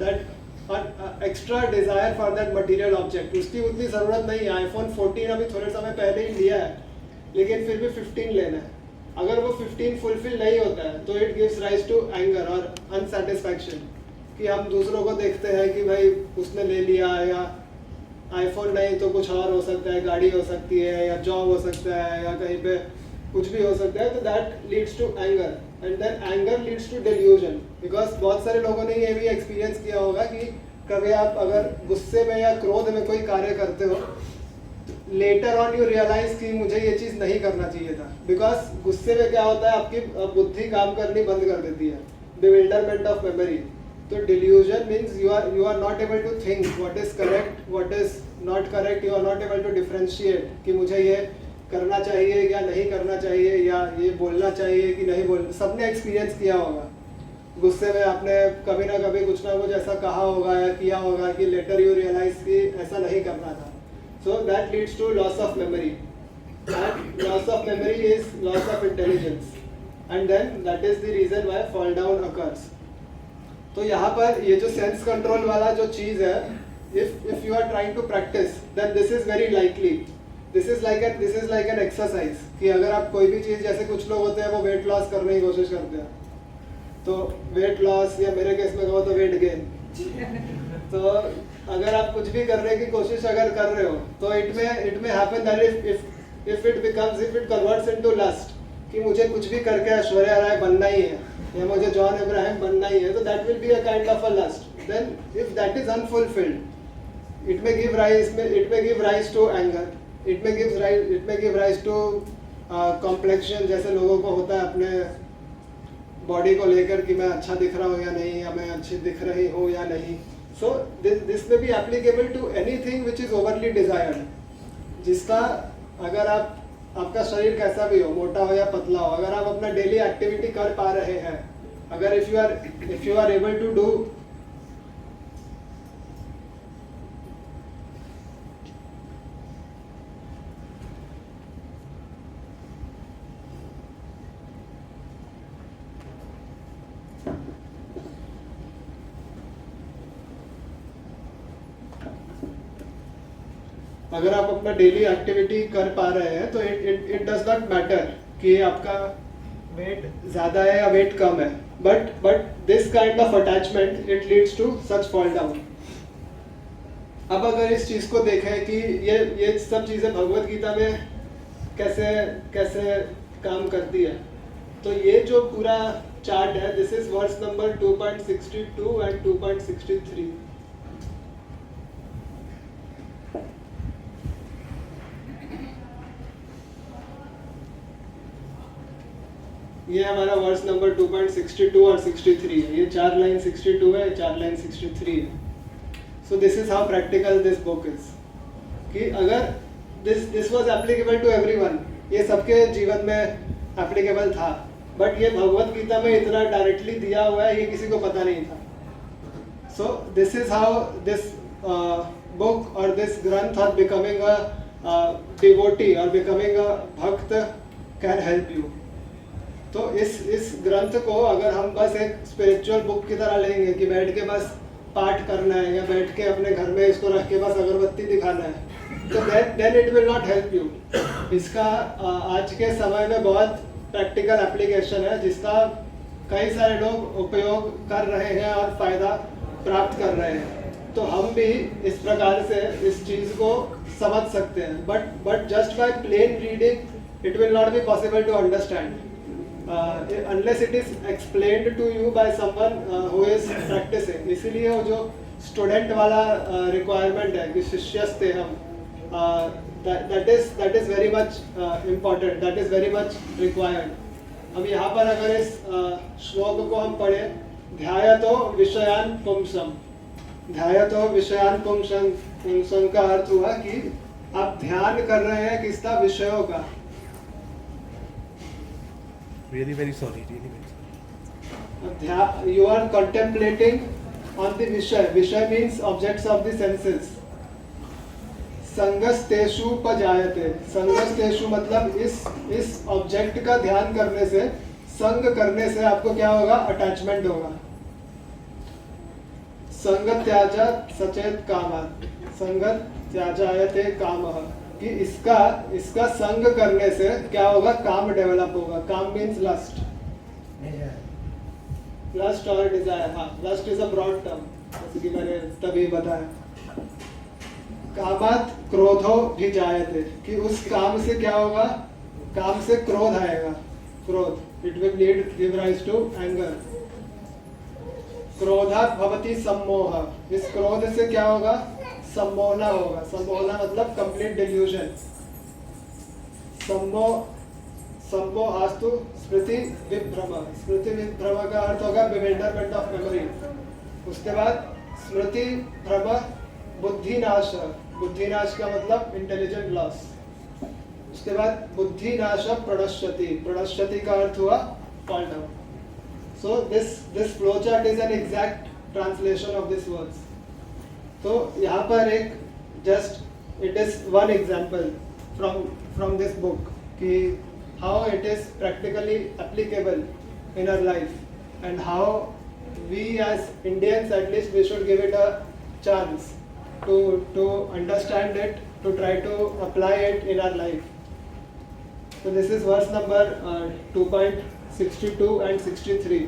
that extra desire for that material object. उसकी उतनी ज़रूरत नहीं है। आईफोन 14 अभी थोड़े समय पहले ही लिया है, लेकिन फिर भी 15 लेना है। अगर वो 15 फुलफिल नहीं होता है तो it gives rise to anger और अनसेटिस्फैक्शन, कि हम दूसरों को देखते हैं कि भाई उसने ले लिया, या आईफोन नहीं तो कुछ और हो सकता है, गाड़ी हो सकती है, या जॉब हो सकता है, या कहीं पे कुछ भी हो सकता है। तो that leads to anger, and then anger leads to delusion. Because बहुत सारे लोगों ने ये भी एक्सपीरियंस किया होगा कि कभी आप अगर गुस्से में या क्रोध में कोई कार्य करते हो, लेटर ऑन यू रियलाइज कि मुझे ये चीज़ नहीं करना चाहिए था। बिकॉज गुस्से में क्या होता है, आपकी बुद्धि काम करनी बंद कर देती है, बिविल्डरमेंट ऑफ मेमोरी। तो delusion means you are not able to think what is correct, what is not correct. You are not able to differentiate कि मुझे ये करना चाहिए या नहीं करना चाहिए, या ये बोलना चाहिए कि नहीं बोलना। सबने एक्सपीरियंस किया होगा, गुस्से में आपने कभी ना कभी कुछ ना कुछ ऐसा कहा होगा या किया होगा कि लेटर यू रियलाइज कि ऐसा नहीं करना था। So that leads to loss of memory. That loss of memory is loss of intelligence, and then that is the reason why fall down occurs. तो यहाँ पर ये जो सेंस कंट्रोल वाला जो चीज़ है, if you are trying to practice, then this is very likely. This is like an exercise कि अगर आप कोई भी चीज़, जैसे कुछ लोग होते हैं वो वेट लॉस करने की कोशिश करते हैं, तो वेट लॉस, या मेरे केस में कहो तो वेट गेन। तो अगर आप कुछ भी करने की कोशिश अगर कर रहे हो, तो it may happen that if it converts into lust, कि मुझे कुछ भी करके ऐश्वर्या राय बनना ही है, या मुझे जॉन इब्राहिम बनना ही है, तो that will be a kind of a lust. Then if that is unfulfilled, it may give rise to anger, it may give rise to complexion। जैसे लोगों को होता है अपने बॉडी को लेकर कि मैं अच्छा दिख रहा हूँ या नहीं, या मैं अच्छी दिख रही हूँ या नहीं। So this may be applicable to anything which is overly desired, जिसका अगर आपका शरीर कैसा भी हो, मोटा हो या पतला हो, अगर आप अपना डेली एक्टिविटी कर पा रहे हैं, अगर if you are able to do अगर आप अपना डेली एक्टिविटी कर पा रहे हैं, तो इट डज नॉट मैटर कि आपका वेट ज़्यादा है या वेट कम है, but this kind of attachment it leads to such fall down. अब अगर इस चीज़ को देखें कि ये सब चीज़ें भगवत गीता में कैसे काम करती है, तो ये जो पूरा चार्ट है, this is verse number 2.62 and 2.63। ये हमारा वर्स नंबर 2.62 और 63 है। ये 4 लाइन 62 है, 4 लाइन 63 है। So this is how practical this book is, कि अगर this was applicable to everyone, ये सबके जीवन में एप्लीकेबल था, बट ये भगवत गीता में इतना डायरेक्टली दिया हुआ है, ये किसी को पता नहीं था। सो this is how this book और दिस ग्रंथ और बिकमिंग अ डिवोटी और बिकमिंग अ भक्त कैन हेल्प यू। तो इस ग्रंथ को अगर हम बस एक स्पिरिचुअल बुक की तरह लेंगे कि बैठ के बस पाठ करना है, या बैठ के अपने घर में इसको रख के बस अगरबत्ती दिखाना है, तो then it will not help you. इसका आज के समय में बहुत प्रैक्टिकल एप्लीकेशन है जिसका कई सारे लोग उपयोग कर रहे हैं और फायदा प्राप्त कर रहे हैं। तो हम भी इस प्रकार से इस चीज को समझ सकते हैं, but just by plain reading it will not be possible to understand unless it is explained to you by someone who is practicing. इसीलिए वो जो स्टूडेंट वाला रिक्वायरमेंट है कि शिष्यस्ते हम, that is very much important, that is very much required. अब यहाँ पर अगर इस श्लोक को हम पढ़े, ध्यायतो विषयान पुंसम, ध्यायतो विषयान पुंसम, पुंसम का अर्थ हुआ कि आप ध्यान कर रहे हैं किसका, विषयों का। Really very sorry. You are contemplating on the Vishaya. Vishaya means objects of the senses. संगस्तेषु पजायते, संगस्तेषु मतलब इस ऑब्जेक्ट का ध्यान करने से, संग करने से आपको क्या होगा, अटैचमेंट होगा। संगत त्याजा सचेत कामः, संगत त्याजायते कामः, कि इसका संग करने से क्या होगा, काम डेवलप होगा। काम मीन्स लस्ट, लस्ट और डिजायर। हाँ, lust is a broad term, जैसे कि मैंने तभी बताया। कामात क्रोधो भी जायते, कि उस काम से क्या होगा, काम से क्रोध आएगा, क्रोध, it will lead give rise to anger. क्रोधात भवति सम्मोह, इस क्रोध से क्या होगा, सम्मोहना होगा। सम्मोहना मतलब कंप्लीट डिल्यूजन। सम्मोहास्तु स्मृति विभ्रम, स्मृति विभ्रम का अर्थ होगा बिवेंडरमेंट ऑफ मेमोरी। उसके बाद स्मृति भ्रम बुद्धिनाश, बुद्धिनाश का मतलब इंटेलिजेंट लॉस। उसके बाद बुद्धिनाश प्रणश्यति, प्रणश्यति का अर्थ हुआ fall down. So this flow chart is an exact translation of this words. तो यहाँ पर एक just it is one example from this book कि how it is practically applicable in our life and how we as Indians at least we should give it a chance to understand it, to try to apply it in our life. So this is verse number 2.62 and 63.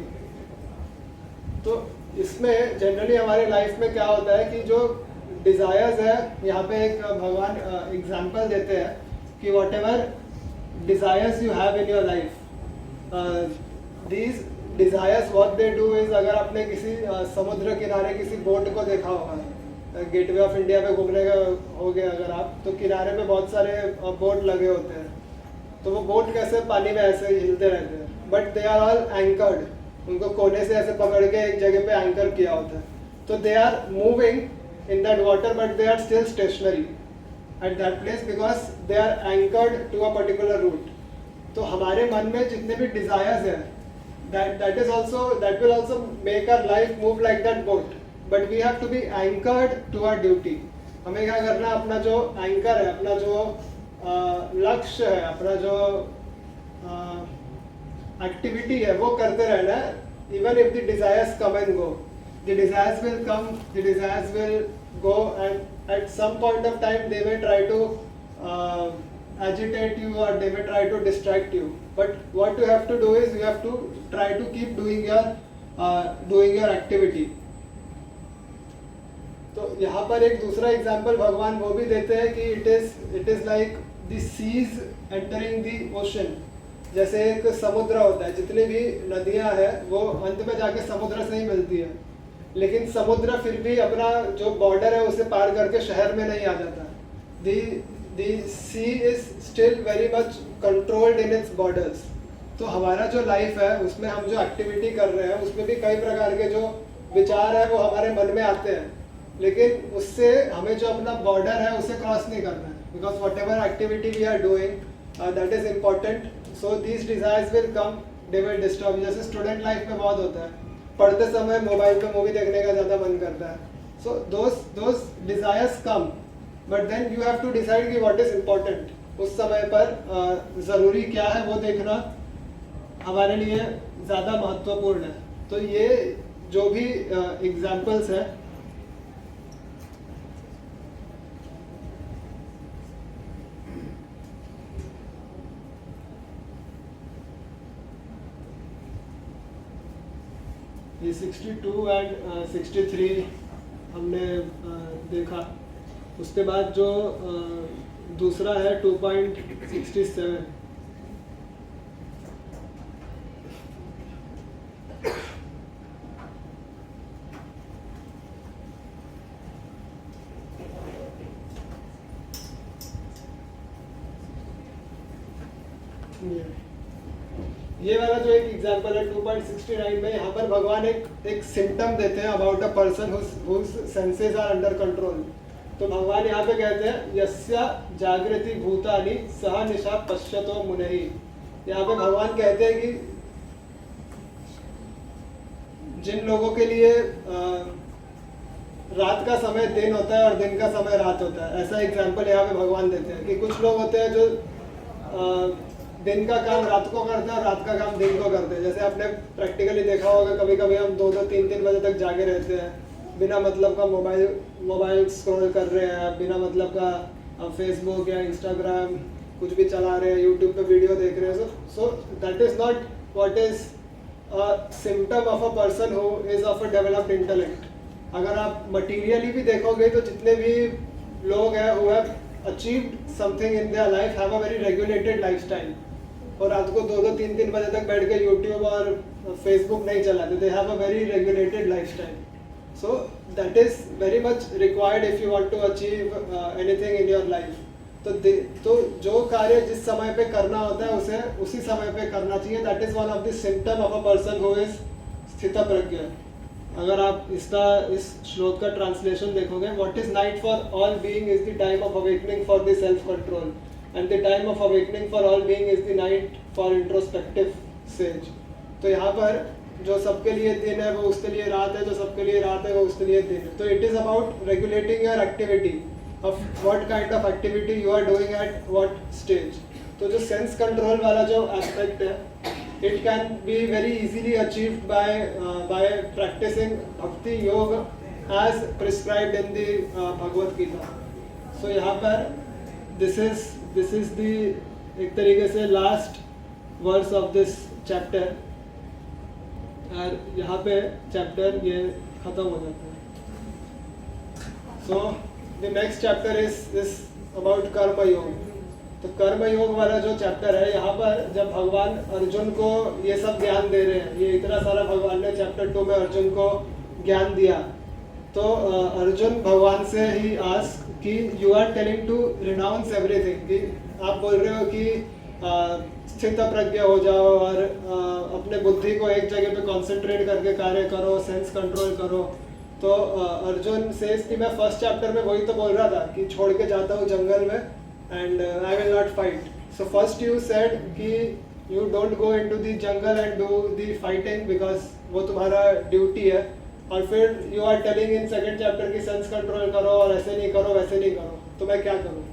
तो इसमें जनरली हमारे लाइफ में क्या होता है कि जो डिज़ायर्स है, यहाँ पे एक भगवान एग्जांपल देते हैं कि what ever desires you have in your life, these desires what they do is, अगर आपने किसी समुद्र किनारे किसी बोट को देखा होगा, गेटवे ऑफ इंडिया पे घूमने का हो गया अगर आप, तो किनारे पे बहुत सारे बोट लगे होते हैं। तो वो बोट कैसे पानी में ऐसे हिलते रहते हैं, but they are all anchored, उनको कोने से ऐसे पकड़ के एक जगह पे एंकर किया होता है। तो they are moving in that water but they are still stationary at that place because they are anchored to a particular root. तो हमारे मन में जितने भी डिजायर्स हैं, that will also make our life move like that boat, but we have to be anchored to our duty. हमें क्या करना है, अपना जो एंकर है, अपना जो लक्ष्य है, अपना जो एक्टिविटी है वो करते रहना है। Even if the desires come and go, the desires will come, the desires will go, and at some point of time they may try to agitate you or they may try to distract you. But what you have to do is you have to try to keep doing your activity. तो यहाँ पर एक दूसरा एग्जाम्पल भगवान वो भी देते हैं कि it is like the seas entering the ocean. जैसे एक समुद्र होता है, जितनी भी नदियाँ हैं वो अंत में जाके समुद्र से ही मिलती है, लेकिन समुद्र फिर भी अपना जो बॉर्डर है उसे पार करके शहर में नहीं आ जाता। The sea is still very much controlled in its borders. तो हमारा जो लाइफ है उसमें हम जो एक्टिविटी कर रहे हैं उसमें भी कई प्रकार के जो विचार है वो हमारे मन में आते हैं, लेकिन उससे हमें जो अपना बॉर्डर है उसे क्रॉस नहीं करना है, because whatever activity we are doing that is important. So these desires will come, they will disturb. जैसे स्टूडेंट लाइफ में बहुत होता है, पढ़ते समय मोबाइल पे मूवी देखने का ज़्यादा मन करता है। So those desires come, but then you have to decide कि व्हाट इज इम्पोर्टेंट। उस समय पर ज़रूरी क्या है वो देखना हमारे लिए ज़्यादा महत्वपूर्ण है। तो ये जो भी एग्जाम्पल्स हैं ये 62 एंड 63 हमने देखा। उसके बाद जो दूसरा है 2.67, ये वाला जो एक एग्जांपल है 2.69 में, यहाँ पर भगवान एक सिम्टम देते हैं about a person whose senses are under control. तो भगवान यहाँ पे कहते हैं यस्य जागृति भूतानि सह निशा पश्यतो मुनेहि। यहाँ पे भगवान कहते हैं कि जिन लोगों के लिए रात का समय दिन होता है और दिन का समय रात होता है, ऐसा एग्जांपल यहाँ पे भगवान देते हैं कि कुछ लोग होते हैं जो दिन का काम रात को करते हैं और रात का काम दिन को करते हैं। जैसे आपने प्रैक्टिकली देखा होगा, कभी कभी हम 2-2, 3-3 बजे तक जागे रहते हैं, बिना मतलब का मोबाइल स्क्रॉल कर रहे हैं, बिना मतलब का फेसबुक या इंस्टाग्राम कुछ भी चला रहे हैं, यूट्यूब पे वीडियो देख रहे हैं। सो that is not what is symptom of a person who is of a developed intellect. अगर आप मटीरियली भी देखोगे तो जितने भी लोग हैं who have achieved something in their life have a very regulated lifestyle, और रात को 2-2, 3-3 बजे तक बैठ के यूट्यूब और फेसबुक नहीं चलाते। They have a very regulated lifestyle. So that is very much required if you want to achieve anything in your life. तो जो कार्य जिस समय पे करना होता है उसे उसी समय पे करना चाहिए। That is one of the symptom of a person who is स्थितप्रज्ञ। अगर आप इस श्लोक का ट्रांसलेशन देखोगे, what is night for all being is the time of awakening for the self control, and the time of awakening for all being is the night for introspective sage। तो यहाँ पर जो सबके लिए दिन है वो उसके लिए रात है, जो सबके लिए रात है वो उसके लिए दिन है। तो it is about regulating your activity of what kind of activity you are doing at what stage। तो जो sense control वाला जो aspect है, it can be very easily achieved by practicing bhakti yoga as prescribed in the Bhagavad Gita। So यहाँ पर this is the एक तरीके से last verse of this chapter, और यहाँ पे चैप्टर ये खत्म हो जाता है। So the next chapter is about Karma Yoga. तो कर्म योग वाला जो चैप्टर है, यहाँ पर जब भगवान अर्जुन को ये सब ज्ञान दे रहे हैं, ये इतना सारा भगवान ने चैप्टर 2 में अर्जुन को ज्ञान दिया, तो अर्जुन भगवान से ही आस्क कि you are telling to renounce everything, कि आप बोल रहे हो कि स्थित प्रज्ञ हो जाओ और अपने बुद्धि को एक जगह पे कंसंट्रेट करके कार्य करो, सेंस कंट्रोल करो। तो अर्जुन सेज कि मैं फर्स्ट चैप्टर में वही तो बोल रहा था कि छोड़ के जाता हूँ जंगल में and I will not fight. So first you said कि you don't go into the jungle and do the fighting because वो तुम्हारा ड्यूटी है, और फिर you are telling in second chapter की सेंस कंट्रोल करो और ऐसे नहीं करो वैसे नहीं करो, तो मैं क्या करूँ?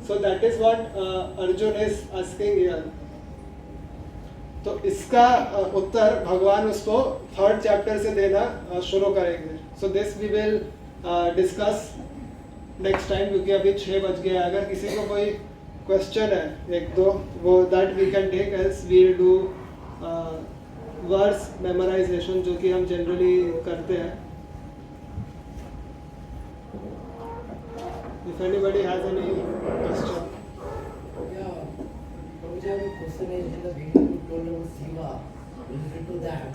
सो that is what Arjun is asking here. तो इसका उत्तर भगवान उसको थर्ड चैप्टर से देना शुरू करेंगे। So this we will discuss next time, क्योंकि अभी 6 बज गया। अगर किसी को कोई क्वेश्चन है एक दो, वो that we can take, else we will do verse memorisation जो कि हम जनरली करते हैं। If anybody has any question. Yeah, Prabhuji, question is in the beginning you told about Shiva. Related to that,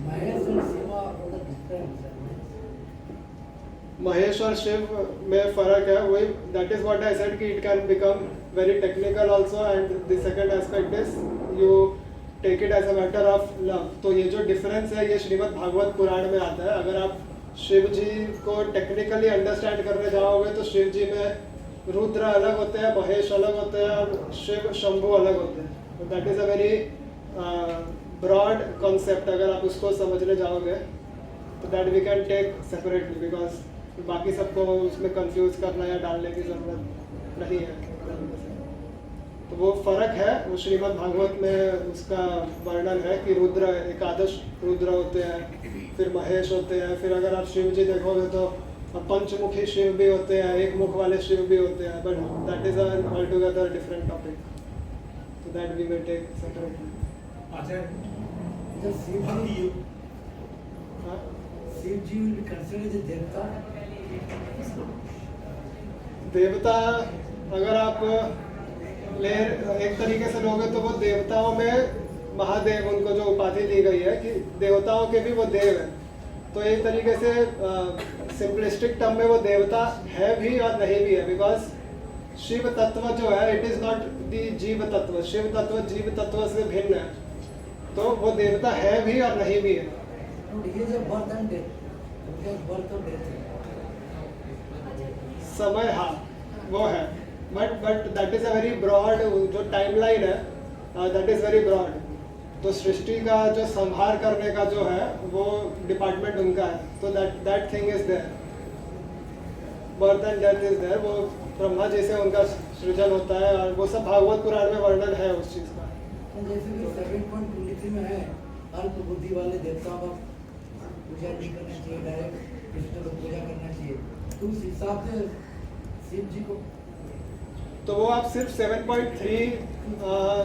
Mahesh and Shiva are the difference. Mahesh और शिव में फर्क है, वही that is what I said कि it can become very technical also, and the second aspect is you take it as a matter of love. तो ये जो डिफरेंस है ये श्रीमद् भागवत पुराण में आता है। अगर आप शिव जी को टेक्निकली अंडरस्टैंड करने जाओगे तो शिव जी में रुद्र अलग होते हैं, महेश अलग होते हैं और शिव शंभु अलग होते हैं। That is a very broad concept. अगर आप उसको समझने जाओगे तो that we can take separately, because बाकी सबको उसमें कंफ्यूज करना या डालने की जरूरत नहीं है। तो वो फर्क है, वो श्रीमद् भागवत में उसका वर्णन है कि रुद्र एकादश रुद्र होते हैं, फिर महेश होते हैं, फिर अगर आप शिव जी देखोगे तो पंचमुखी शिव भी होते हैं, एक मुख वाले शिव भी होते हैं, but that is all together different topic, तो that we will take separately. The Shiva, हाँ? शिव जी will be considered as a देवता. देवता अगर आप ले एक तरीके से लोगे तो वो देवताओं में महादेव, उनको जो उपाधि दी गई है कि देवताओं के भी वो देव है, तो एक तरीके से सिंपलिस्टिक टर्म में वो देवता है भी और नहीं भी है, बिकॉज शिव तत्व जो है इट इज नॉट दी जीव तत्व, शिव तत्व जीव तत्व से भिन्न है, तो वो देवता है भी और नहीं भी है। But he is a birth and death. He has birth और death. समय हाँ वो है, but that is a very broad, जो टाइमलाइन है दैट इज वेरी ब्रॉड। तो सृष्टि का जो संहार करने का जो है वो डिपार्टमेंट उनका है, तो that thing is there, birth and death is there. वो ब्रह्मा जी से उनका सृजन होता है और वो सब भागवत पुराण में वर्णन है उस चीज का। तो जैसे कि 7.23 में है, अल्प बुद्धि वाले देवताओं का पूजा नहीं करना चाहिए, डायरेक्ट कृष्ण को पूजा करना चाहिए, तो उस हिसाब से शिव जी को तो वो आप सिर्फ 7.3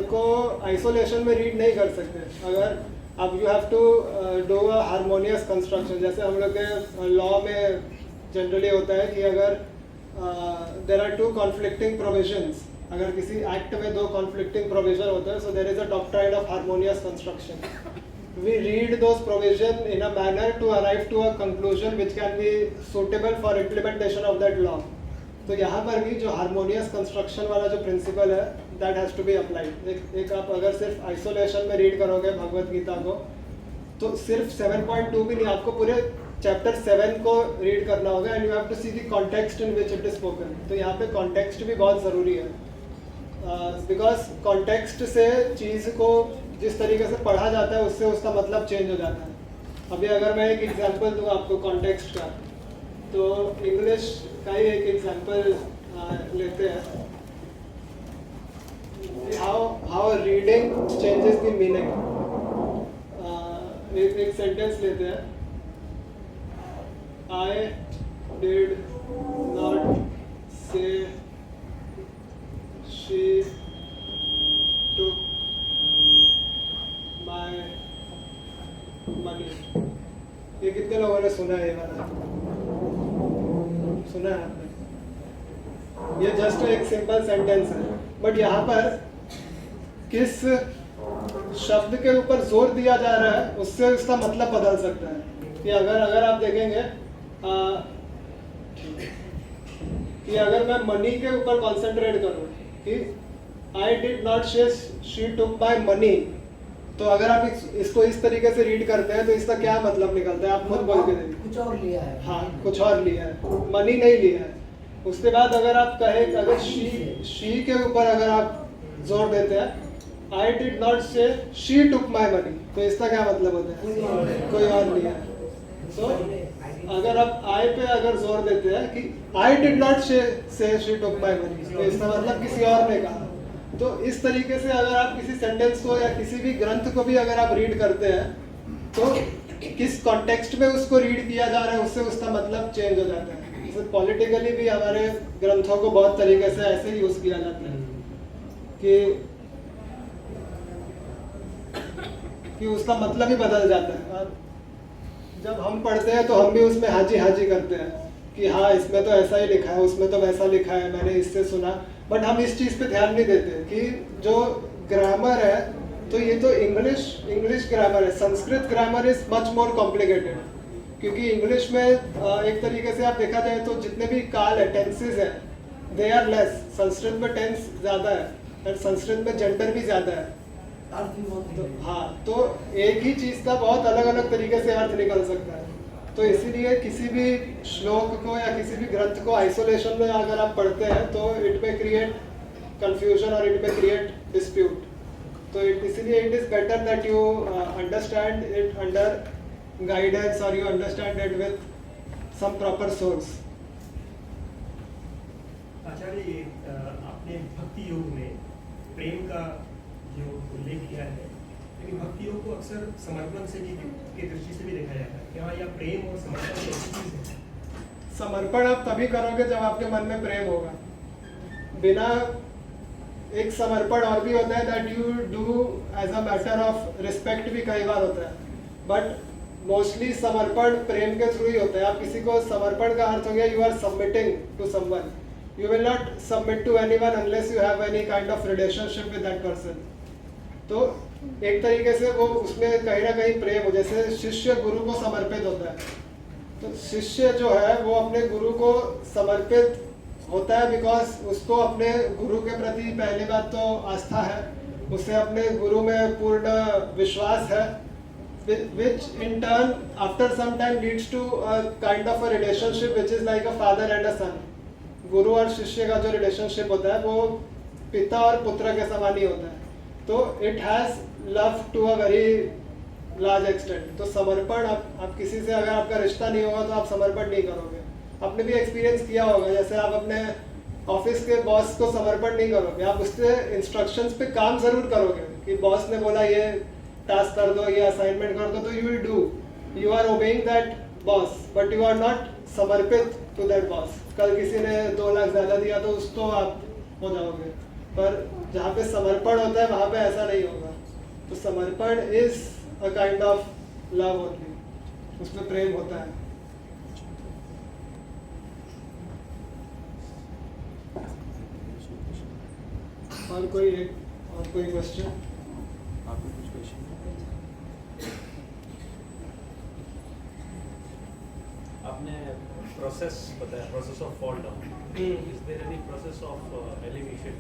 को आइसोलेशन में रीड नहीं कर सकते। अगर अब you have to do a harmonious construction, जैसे हम लोग के लॉ में जनरली होता है कि अगर there are two conflicting provisions, अगर किसी एक्ट में दो कॉन्फ्लिक्टिंग प्रोविजन होते हैं, so there is a doctrine of harmonious construction. We read those provision in a manner to arrive to a conclusion which can be suitable for implementation of that law. तो यहाँ पर भी जो हारमोनियस कंस्ट्रक्शन वाला जो प्रिंसिपल है that has to be applied. एक आप अगर सिर्फ आइसोलेशन में रीड करोगे भगवत गीता को तो सिर्फ 7.2 भी नहीं, आपको पूरे चैप्टर 7 को रीड करना होगा and you have to see the context in which it is spoken. तो यहाँ पे कॉन्टेक्स्ट भी बहुत ज़रूरी है, बिकॉज कॉन्टेक्स्ट से चीज़ को जिस तरीके से पढ़ा जाता है उससे उसका मतलब चेंज हो जाता है। अभी अगर मैं एक एग्जांपल दूँ आपको कॉन्टेक्स्ट का, तो इंग्लिश का ही एक एग्जांपल लेते हैं, how reading changes the meaning. एक सेंटेंस लेते हैं, आई डिड नॉट से शी took my money। ये कितने लोगों ने सुना है? ये वाला सुना है आपने? ये जस्ट एक सिंपल सेंटेंस है, बट यहाँ पर किस शब्द के ऊपर जोर दिया जा रहा है उससे उसका मतलब बदल सकता है। कि अगर आप देखेंगे कि अगर मैं मनी के ऊपर कॉन्सेंट्रेट करूँ कि आई डिड नॉट से शी टुक माई मनी, तो अगर आप इसको इस तरीके से रीड करते हैं तो इसका क्या मतलब निकलता है? आप खुद बोल के देखिए। कुछ और लिया है। हाँ, कुछ और लिया है, मनी नहीं लिया है। उसके बाद अगर आप कहें, अगर शी के ऊपर अगर आप जोर देते हैं, आई डिड नॉट से शी टुक माई मनी, तो इसका क्या मतलब होता है? कोई और लिया है। तो अगर आप आई पे अगर जोर देते हैं कि आई डिड नॉट से शी टुक माई मनी, तो इसका मतलब किसी और ने कहा। तो इस तरीके से अगर आप किसी सेंटेंस को या किसी भी ग्रंथ को भी अगर आप रीड करते हैं तो किस कॉन्टेक्स्ट में उसको रीड किया जा रहा है उससे उसका मतलब चेंज हो जाता है। जैसे पॉलिटिकली भी हमारे ग्रंथों को बहुत तरीके से ऐसे ही यूज किया जाता है कि उसका मतलब ही बदल जाता है। और जब हम पढ़ते हैं तो हम भी उसमें हाजी हाजी करते हैं कि हाँ इसमें तो ऐसा ही लिखा है, उसमें तो वैसा लिखा है, मैंने इससे सुना, बट हम इस चीज़ पे ध्यान नहीं देते कि जो ग्रामर है तो ये तो इंग्लिश ग्रामर है, Sanskrit grammar is much more complicated. क्योंकि इंग्लिश में एक तरीके से आप देखा जाए तो जितने भी काल है, टेंसेज है, दे आर लेस। संस्कृत में टेंस ज़्यादा है और संस्कृत में जेंडर भी ज़्यादा है। तो हाँ, तो एक ही चीज़ का बहुत अलग अलग तरीके से अर्थ निकल सकता है। तो इसीलिए किसी भी श्लोक को या किसी भी ग्रंथ को आइसोलेशन में अगर आप पढ़ते हैं तो इट में क्रिएट कंफ्यूजन और इट में क्रिएट डिस्प्यूट। तो इसीलिए it is better that you understand it under guidance और you understand it with some proper source. Acharya, ये आपने भक्ति योग में प्रेम का जो उल्लेख किया है, लेकिन भक्ति योग को अक्सर समर्पण से की दृष्टि से भी देखा जाता है। क्या यह प्रेम और समर्पण एक चीज है? समर्पण आप तभी करोगे जब आपके मन में प्रेम होगा। बिना एक समर्पण और भी होता है that you do as a matter of respect भी कई बार होता है, बट मोस्टली समर्पण प्रेम के थ्रू ही होता है। आप किसी को समर्पण का अर्थ हो गया you are submitting to someone, you will not submit to anyone unless you have any kind of relationship with that person. तो एक तरीके से वो उसमें कहीं ना कहीं प्रेम हो, जैसे शिष्य गुरु को समर्पित होता है, तो शिष्य जो है वो अपने गुरु को समर्पित होता है बिकॉज उसको अपने गुरु के प्रति पहली बात तो आस्था है, उसे अपने गुरु में पूर्ण विश्वास है, which in turn after some time leads to a kind of a relationship which is like a father and a son। गुरु और शिष्य का जो रिलेशनशिप होता है वो पिता और पुत्र के समान ही होता है, तो it has love to a very large extent. तो समर्पण आप किसी से अगर आपका रिश्ता नहीं होगा तो आप समर्पण नहीं करोगे। आपने भी एक्सपीरियंस किया होगा, जैसे आप अपने ऑफिस के बॉस को समर्पण नहीं करोगे, आप उससे इंस्ट्रक्शंस पे काम जरूर करोगे कि बॉस ने बोला ये टास्क कर दो, ये असाइनमेंट कर दो, तो you will do, you are obeying that boss, but you are not समर्पित टू दैट बॉस। कल किसी ने 2 लाख ज़्यादा दिया तो उसको आप हो जाओगे, पर जहाँ पे समर्पण होता है वहाँ पे ऐसा नहीं होगा। तो समर्पण is a kind of love only, उसमें प्रेम होता है। और कोई क्वेश्चन? आपको कुछ क्वेश्चन? आपने प्रोसेस बताया, process of fall down, is there any process of elevation?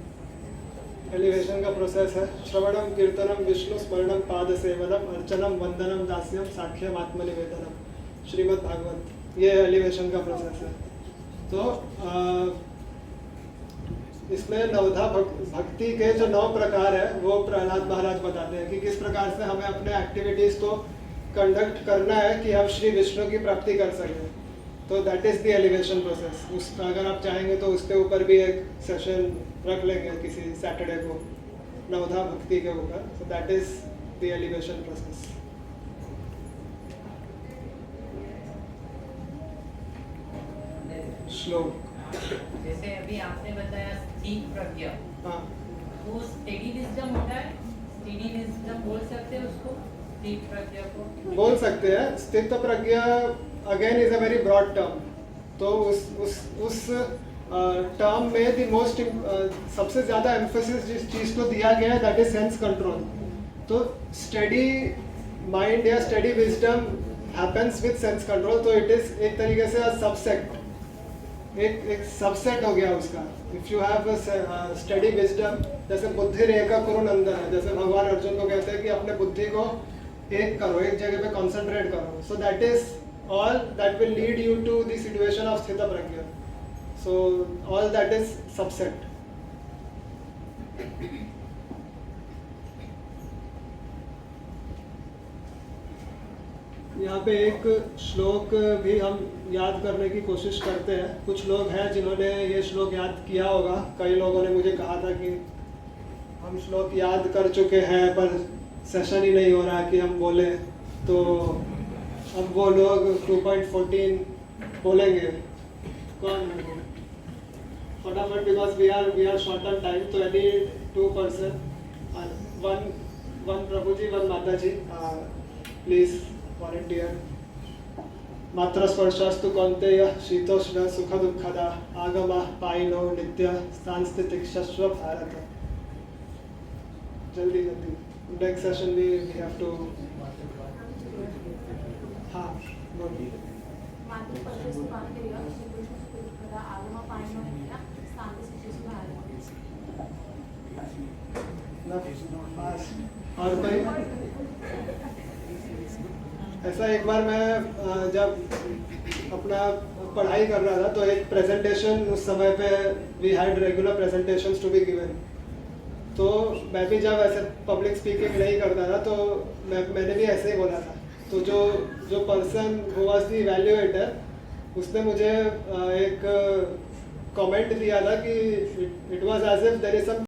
Elevation का प्रोसेस है श्रवणम कीर्तनम विष्णु स्मरणम पाद सेवनम अर्चनम वंदनम दास्यम साक्ष्यम आत्मनिवेदनम, श्रीमद् भागवत, ये एलिवेशन का प्रोसेस है। तो इसमें नवधा भक्ति के जो 9 प्रकार है वो प्रहलाद महाराज बताते हैं कि किस प्रकार से हमें अपने एक्टिविटीज को कंडक्ट करना है कि हम श्री विष्णु की प्राप्ति कर सकें। तो that is the elevation process. उसका अगर आप चाहेंगे तो उसके ऊपर भी एक सेशन रख लेंगे किसी सैटरडे को, नवधा भक्ति के ऊपर। सो that is the elevation process. श्लोक जैसे अभी आपने बताया स्थित प्रज्ञा, हाँ, वो स्टेडी विजडम होता है, स्टेडी विजडम बोल सकते हैं उसको, स्थित प्रज्ञा को बोल सकते हैं। स्थित प्रज्ञा again is a very broad term. तो उस टर्म में द मोस्ट सबसे ज़्यादा एम्फोसिस जिस चीज़ को दिया गया है दैट इज सेंस कंट्रोल। तो स्टडी माइंड या study wisdom happens with sense control, तो इट इज एक तरीके से सबसेट, एक सबसेट हो गया उसका। If you have study wisdom, जैसे बुद्धि रेखा कुरुनंदन है, जैसे भगवान अर्जुन को कहते हैं कि अपने बुद्धि को एक करो, एक जगह पे कंसंट्रेट करो। सो that is all that will lead you to the situation of sthita pragya. So all that is subset. यहाँ पे एक श्लोक भी हम याद करने की कोशिश करते हैं। कुछ लोग हैं जिन्होंने ये श्लोक याद किया होगा। कई लोगों ने मुझे कहा था कि हम श्लोक याद कर चुके हैं पर सेशन ही नहीं हो रहा कि हम बोले, तो अब वो लोग 2.14 बोलेंगे। कौन फटाफट, because we are short on time. तो any 2 person, one prabhu ji, one mata ji, please volunteer. मात्र स्पर्शास्तु कौन्तेय शीतोष्ण सुख दुःखदा आगमा पाइनो नित्य सांस्थितिक्षस्व भारत। जल्दी नेक्स्ट सेशन भी वी हैव टू। हाँ, बोलिए। और कोई? ऐसा एक बार मैं जब अपना पढ़ाई कर रहा था तो एक प्रेजेंटेशन, उस समय पे we had regular presentations to be given. तो मैं भी जब ऐसे पब्लिक स्पीकिंग नहीं करता था तो मैंने भी ऐसे ही बोला था। तो जो person who was the evaluator, उसने मुझे एक कमेंट दिया था कि it was as if there is some